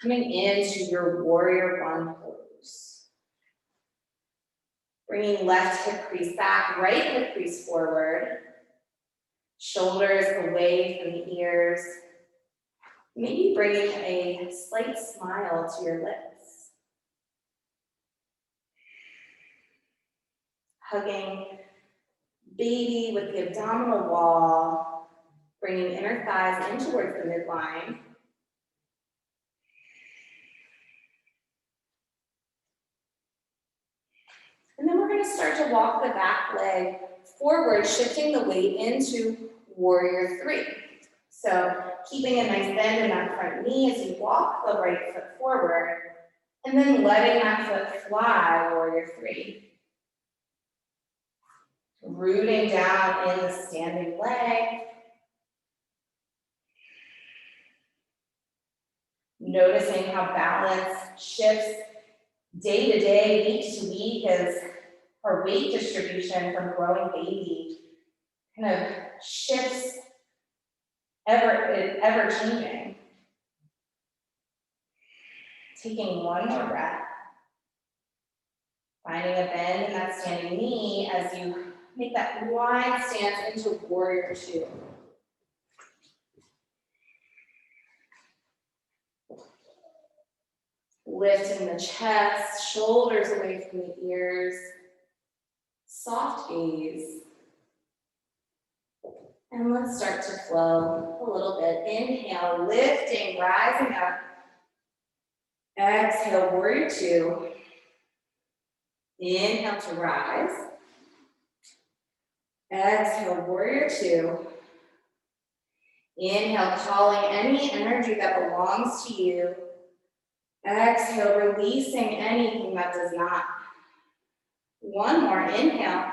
coming into your warrior one pose. Bringing left hip crease back, right hip crease forward. Shoulders away from the ears. Maybe bringing a slight smile to your lips. Hugging baby with the abdominal wall, bringing inner thighs in towards the midline. And then we're going to start to walk the back leg forward, shifting the weight into warrior three. So keeping a nice bend in that front knee as you walk the right foot forward, and then letting that foot fly, warrior three. Rooting down in the standing leg. Noticing how balance shifts day to day, week to week, as our weight distribution from growing baby kind of shifts ever changing. Taking one more breath. Finding a bend in that standing knee as you make that wide stance into warrior two. Lifting the chest, shoulders away from the ears. Soft gaze. And let's start to flow a little bit. Inhale, lifting, rising up. Exhale, warrior two. Inhale to rise. Exhale, warrior two. Inhale, calling any energy that belongs to you. Exhale, releasing anything that does not. One more, inhale.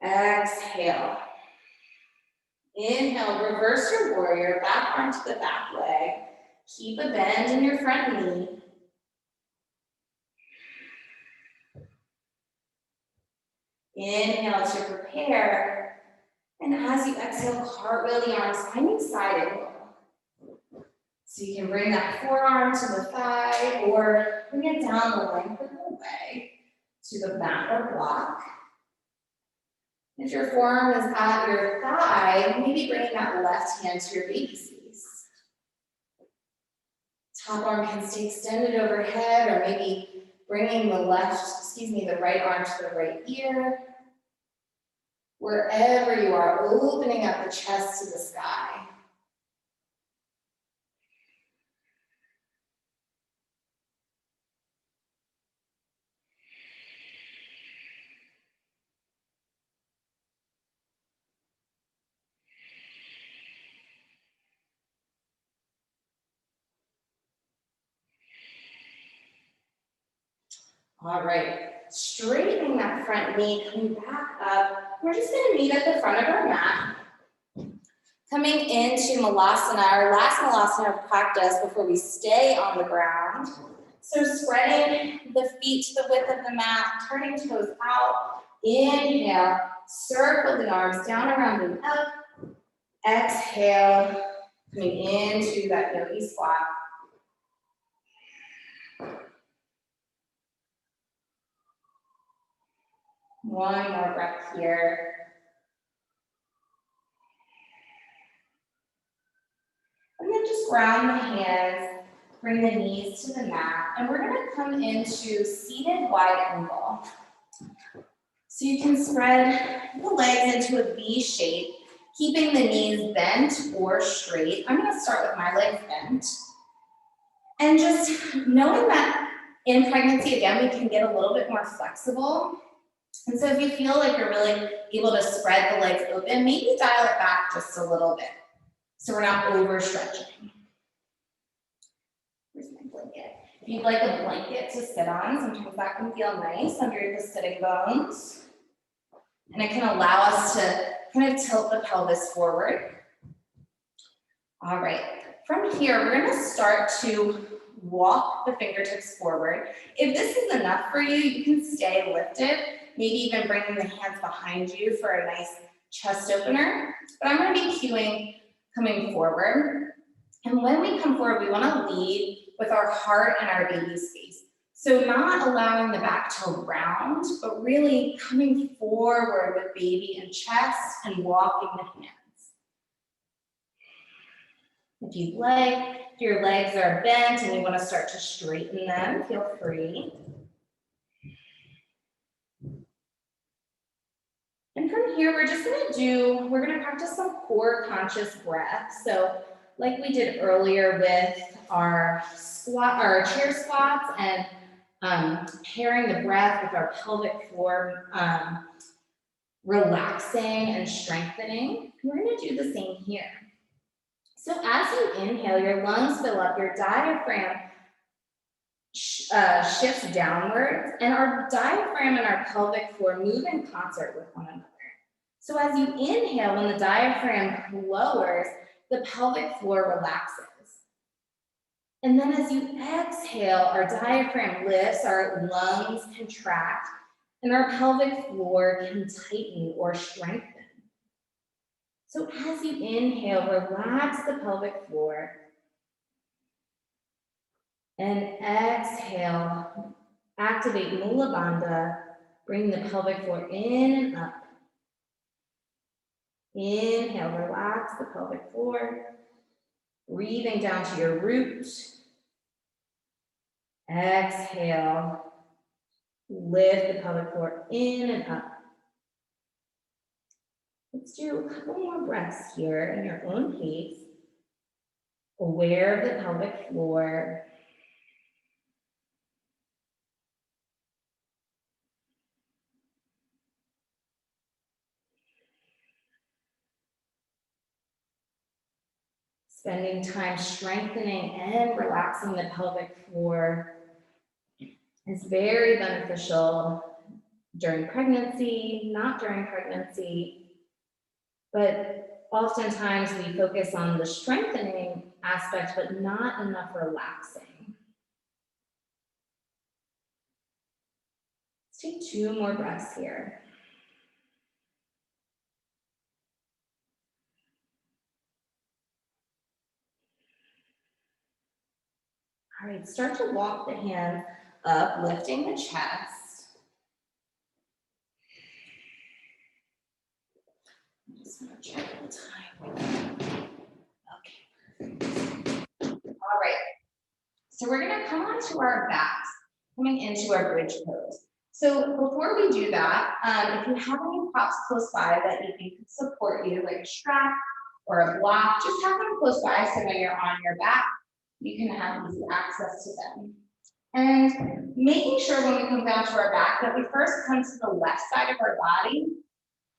Exhale. Inhale, reverse your warrior, back arm to the back leg. Keep a bend in your front knee. Inhale to prepare. And as you exhale, cartwheel the arms, finding side angle. So you can bring that forearm to the thigh or bring it down the length of the leg to the mat or block. If your forearm is at your thigh, maybe bringing that left hand to your baby space. Top arm can stay extended overhead, or maybe bringing the right arm to the right ear. Wherever you are, opening up the chest to the sky. All right, straightening that front knee, coming back up. We're just gonna meet at the front of our mat. Coming into Malasana, our last Malasana of practice before we stay on the ground. So spreading the feet to the width of the mat, turning toes out. Inhale, circle the arms down, around, and up. Exhale, coming into that yogi squat. One more breath here. And then just ground the hands, bring the knees to the mat, and we're gonna come into seated wide angle. So you can spread the legs into a V shape, keeping the knees bent or straight. I'm gonna start with my legs bent. And just knowing that in pregnancy, again, we can get a little bit more flexible. And so if you feel like you're really able to spread the legs open, maybe dial it back just a little bit so we're not overstretching. Where's my blanket? If you'd like a blanket to sit on, sometimes that can feel nice under the sitting bones. And it can allow us to kind of tilt the pelvis forward. All right, from here, we're gonna start to walk the fingertips forward. If this is enough for you, you can stay lifted, maybe even bringing the hands behind you for a nice chest opener. But I'm gonna be cueing coming forward. And when we come forward, we wanna lead with our heart and our baby space. So not allowing the back to round, but really coming forward with baby and chest and walking the hands. If you'd like, if your legs are bent and you want to start to straighten them, feel free. And from here, we're gonna practice some core conscious breath. So like we did earlier with our chair squats and pairing the breath with our pelvic floor, relaxing and strengthening, we're gonna do the same here. So as you inhale, your lungs fill up, your diaphragm shifts downwards, and our diaphragm and our pelvic floor move in concert with one another. So as you inhale, when the diaphragm lowers, the pelvic floor relaxes. And then as you exhale, our diaphragm lifts, our lungs contract, and our pelvic floor can tighten or strengthen. So as you inhale, relax the pelvic floor. And exhale, activate Mula Bandha, bring the pelvic floor in and up. Inhale, relax the pelvic floor. Breathing down to your root. Exhale, lift the pelvic floor in and up. Let's do a couple more breaths here in your own pace. Aware of the pelvic floor. Spending time strengthening and relaxing the pelvic floor is very beneficial during pregnancy, not during pregnancy, but oftentimes we focus on the strengthening aspect, but not enough relaxing. Let's take 2 more breaths here. All right, start to walk the hands up, lifting the chest. I'm just gonna check the time. Okay, perfect. All right, so we're gonna come onto our backs, coming into our bridge pose. So before we do that, if you have any props close by that you think could support you, like a strap or a block, just have them close by so when you're on your back, you can have easy access to them. And making sure when we come down to our back that we first come to the left side of our body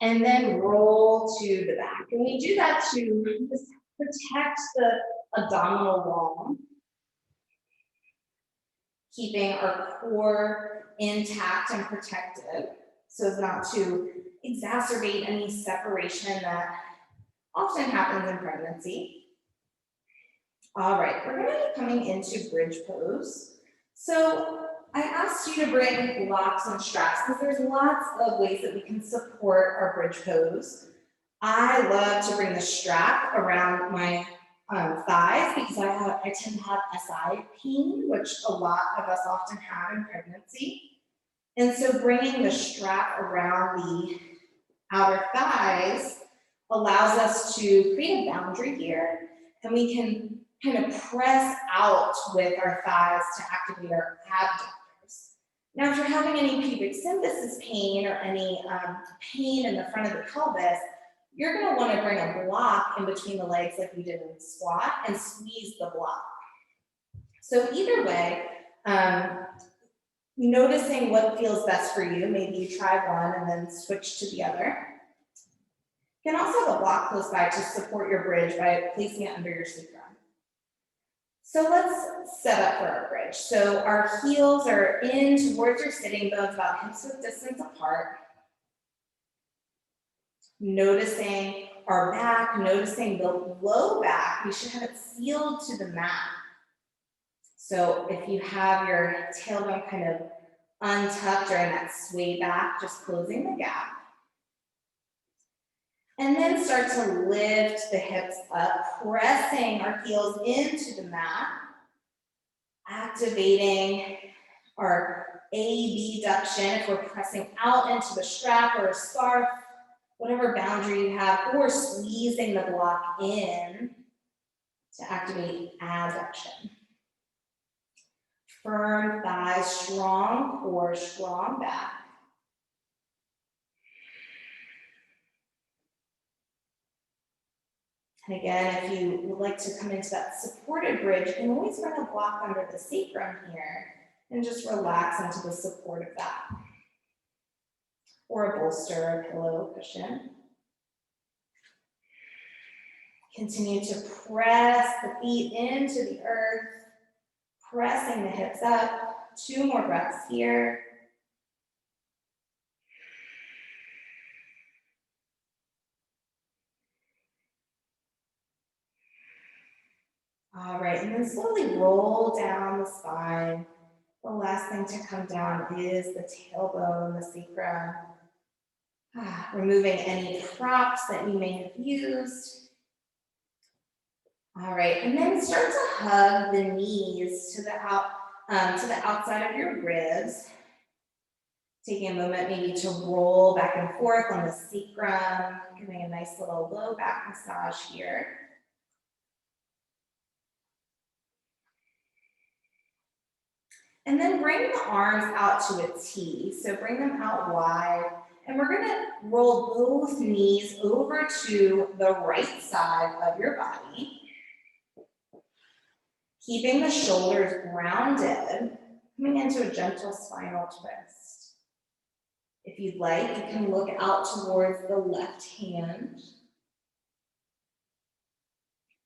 and then roll to the back. And we do that to protect the abdominal wall, keeping our core intact and protected so as not to exacerbate any separation that often happens in pregnancy. All right, we're gonna be coming into bridge pose. So I asked you to bring blocks and straps because there's lots of ways that we can support our bridge pose. I love to bring the strap around my thighs because I tend to have SI pain, which a lot of us often have in pregnancy. And so bringing the strap around the outer thighs allows us to create a boundary here, and we can kind of press out with our thighs to activate our abductors. Now, if you're having any pubic symphysis pain or any pain in the front of the pelvis, you're going to want to bring a block in between the legs like we did in the squat and squeeze the block. So either way, noticing what feels best for you, maybe you try one and then switch to the other. You can also have a block close by to support your bridge by placing it under your sacrum. So let's set up for our bridge. So our heels are in towards your sitting bones, about hips width distance apart. Noticing our back, noticing the low back, we should have it sealed to the mat. So if you have your tailbone kind of untucked or in that sway back, just closing the gap. And then start to lift the hips up, pressing our heels into the mat, activating our abduction if we're pressing out into the strap or a scarf, whatever boundary you have, or squeezing the block in to activate adduction. Firm thighs, strong core, strong back. And again, if you would like to come into that supported bridge, you can always bring a block under the sacrum here and just relax into the support of that. Or a bolster, a pillow, cushion. Continue to press the feet into the earth, pressing the hips up. 2 more breaths here. All right, and then slowly roll down the spine. The last thing to come down is the tailbone, the sacrum. Removing any props that you may have used. All right, and then start to hug the knees to the outside of your ribs. Taking a moment maybe to roll back and forth on the sacrum, giving a nice little low back massage here. And then bring the arms out to a T. So bring them out wide. And we're gonna roll both knees over to the right side of your body. Keeping the shoulders grounded, coming into a gentle spinal twist. If you'd like, you can look out towards the left hand.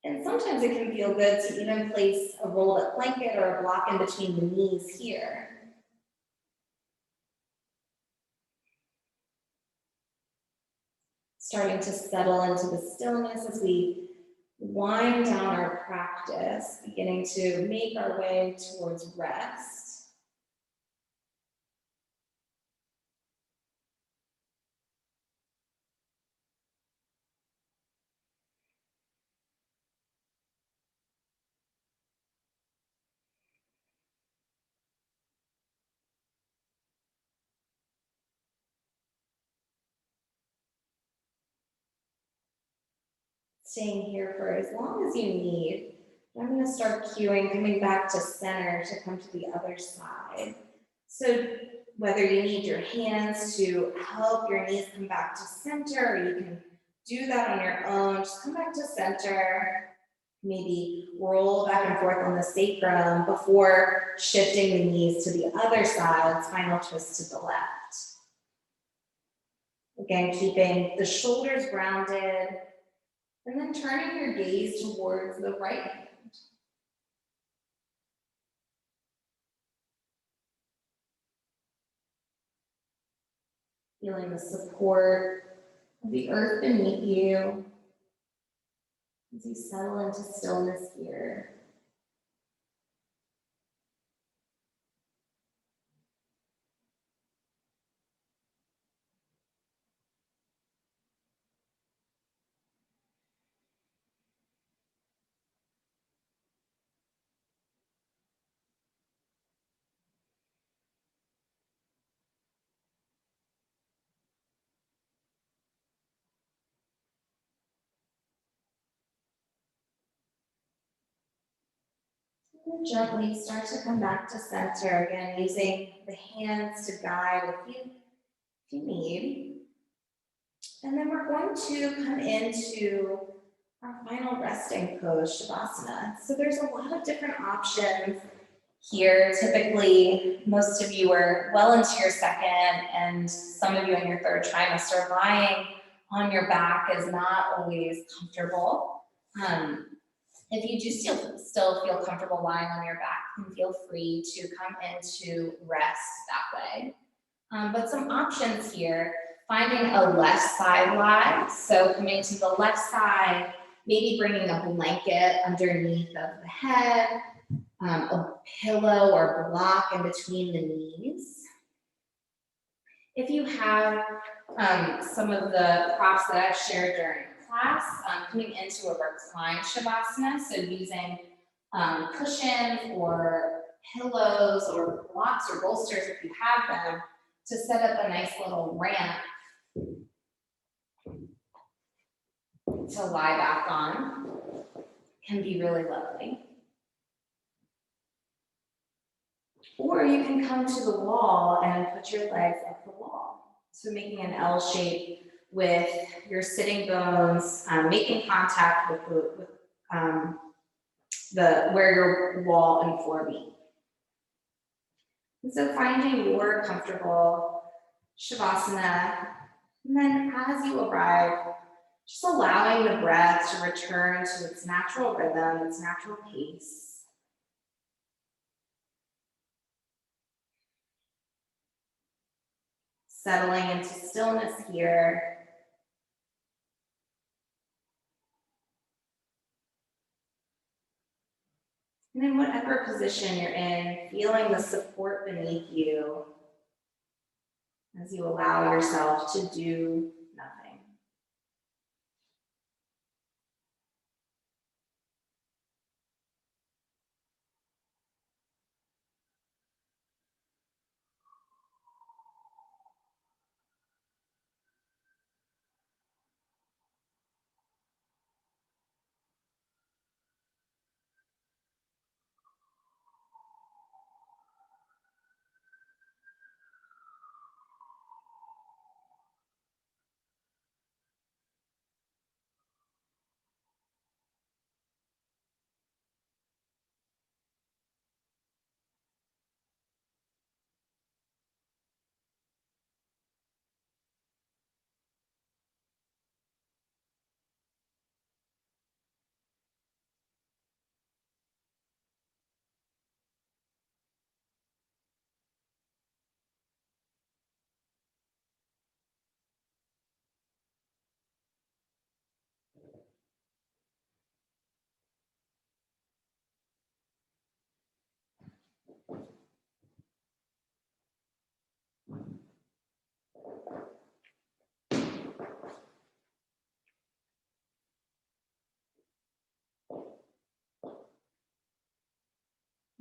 And sometimes it can feel good to even place a rolled up blanket or a block in between the knees here. Starting to settle into the stillness as we wind down our practice, beginning to make our way towards rest. Staying here for as long as you need. I'm going to start cueing, coming back to center to come to the other side. So whether you need your hands to help your knees come back to center, or you can do that on your own, just come back to center. Maybe roll back and forth on the sacrum before shifting the knees to the other side, spinal twist to the left. Again, keeping the shoulders grounded, and then turning your gaze towards the right hand. Feeling the support of the earth beneath you as you settle into stillness here. And gently start to come back to center again, using the hands to guide if you need. And then we're going to come into our final resting pose, Shavasana. So there's a lot of different options here. Typically, most of you are well into your second, and some of you in your third trimester. Lying on your back is not always comfortable. If you do still feel comfortable lying on your back, then feel free to come into rest that way. But some options here, finding a left side lie. So coming to the left side, maybe bringing a blanket underneath of the head, a pillow or block in between the knees. If you have some of the props that I've shared during class, coming into a reclined Shavasana, so using cushions or pillows or blocks or bolsters if you have them, to set up a nice little ramp to lie back on, can be really lovely. Or you can come to the wall and put your legs up the wall. So making an L shape with your sitting bones, making contact with where your wall and floor meet. And so finding your comfortable Shavasana, and then as you arrive, just allowing the breath to return to its natural rhythm, its natural pace. Settling into stillness here. And in whatever position you're in, feeling the support beneath you as you allow yourself to do nothing.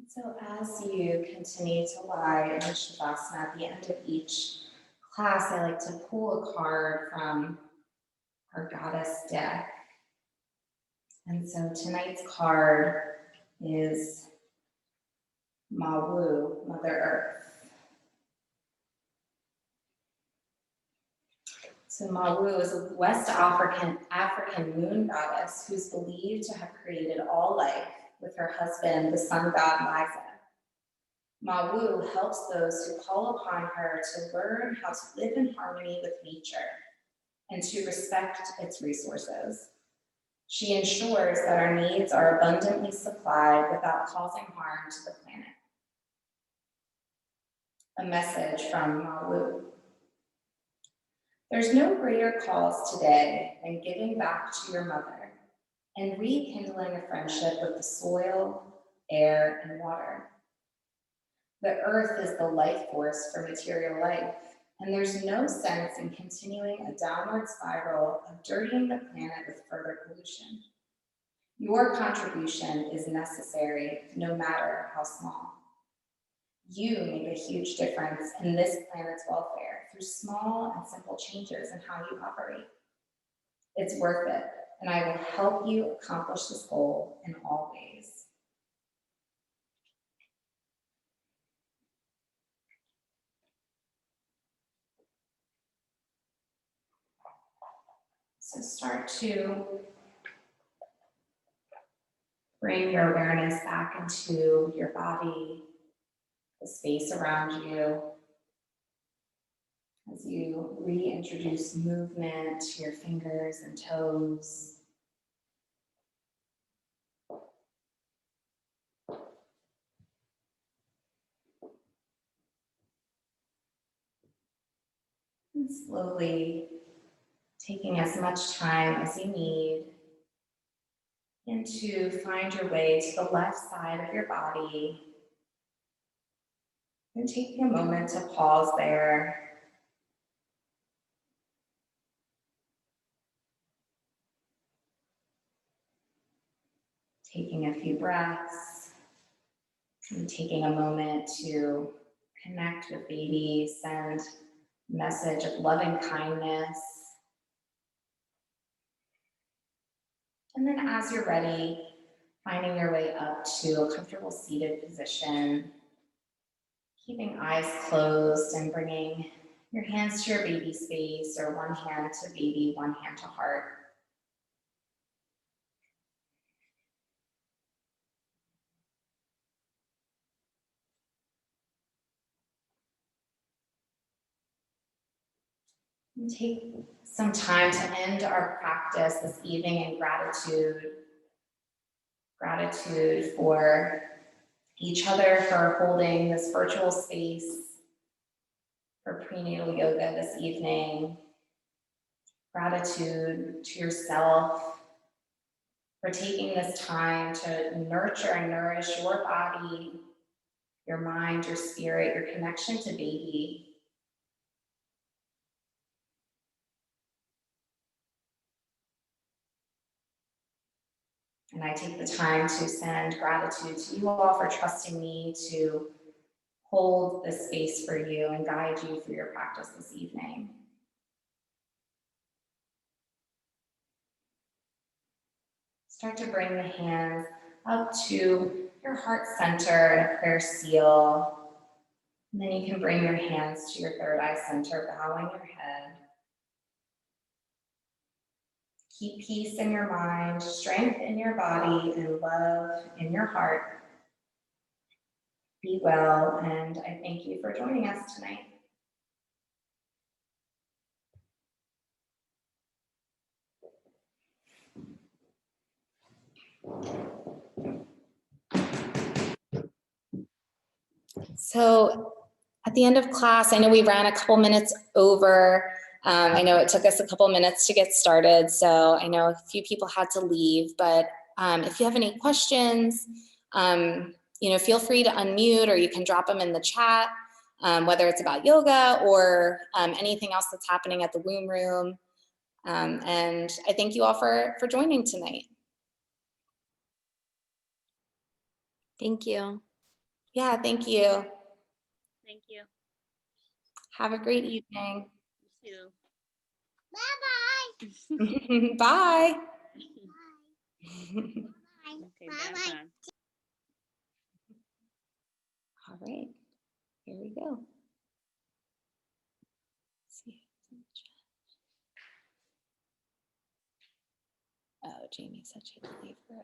So as you continue to lie in Shavasana, at the end of each class, I like to pull a card from our goddess deck. And so tonight's card is Mawu, Mother Earth. So Mawu is a West African moon goddess who's believed to have created all life with her husband, the sun god Liza. Mawu helps those who call upon her to learn how to live in harmony with nature and to respect its resources. She ensures that our needs are abundantly supplied without causing harm to the planet. A message from Mawu. There's no greater cause today than giving back to your mother and rekindling a friendship with the soil, air, and water. The earth is the life force for material life, and there's no sense in continuing a downward spiral of dirtying the planet with further pollution. Your contribution is necessary, no matter how small. You make a huge difference in this planet's welfare through small and simple changes in how you operate. It's worth it, and I will help you accomplish this goal in all ways. So start to bring your awareness back into your body, the space around you, as you reintroduce movement to your fingers and toes. And slowly taking as much time as you need, and to find your way to the left side of your body. And taking a moment to pause there. Taking a few breaths and taking a moment to connect with baby, send a message of loving kindness. And then as you're ready, finding your way up to a comfortable seated position, keeping eyes closed and bringing your hands to your baby space, or one hand to baby, one hand to heart. And take some time to end our practice this evening in gratitude. Gratitude for each other, for holding this virtual space, for prenatal yoga this evening. Gratitude to yourself for taking this time to nurture and nourish your body, your mind, your spirit, your connection to baby. And I take the time to send gratitude to you all for trusting me to hold this space for you and guide you through your practice this evening. Start to bring the hands up to your heart center in a prayer seal. And then you can bring your hands to your third eye center, bowing your head. Keep peace in your mind, strength in your body, and love in your heart. Be well, and I thank you for joining us tonight. So at the end of class, I know we ran a couple minutes over. I know it took us a couple minutes to get started, so I know a few people had to leave, but if you have any questions, feel free to unmute, or you can drop them in the chat, whether it's about yoga or anything else that's happening at the womb room. And I thank you all for joining tonight. Thank you. Yeah, thank you. Thank you. Have a great evening. You too. Bye. Bye. Okay, back on. All right, here we go. Let's see. Oh, Jamie said she had to leave early.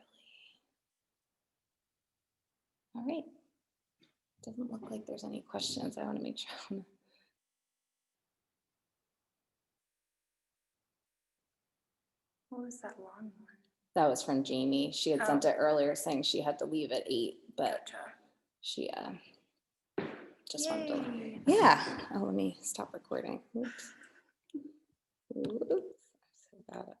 All right. Doesn't look like there's any questions. I want to make sure. What was that long one? That was from Jamie. She had sent it earlier saying she had to leave at 8, but Gotcha. she just wanted Yay. to. Yeah. Oh, let me stop recording. Oops. Oops. So bad at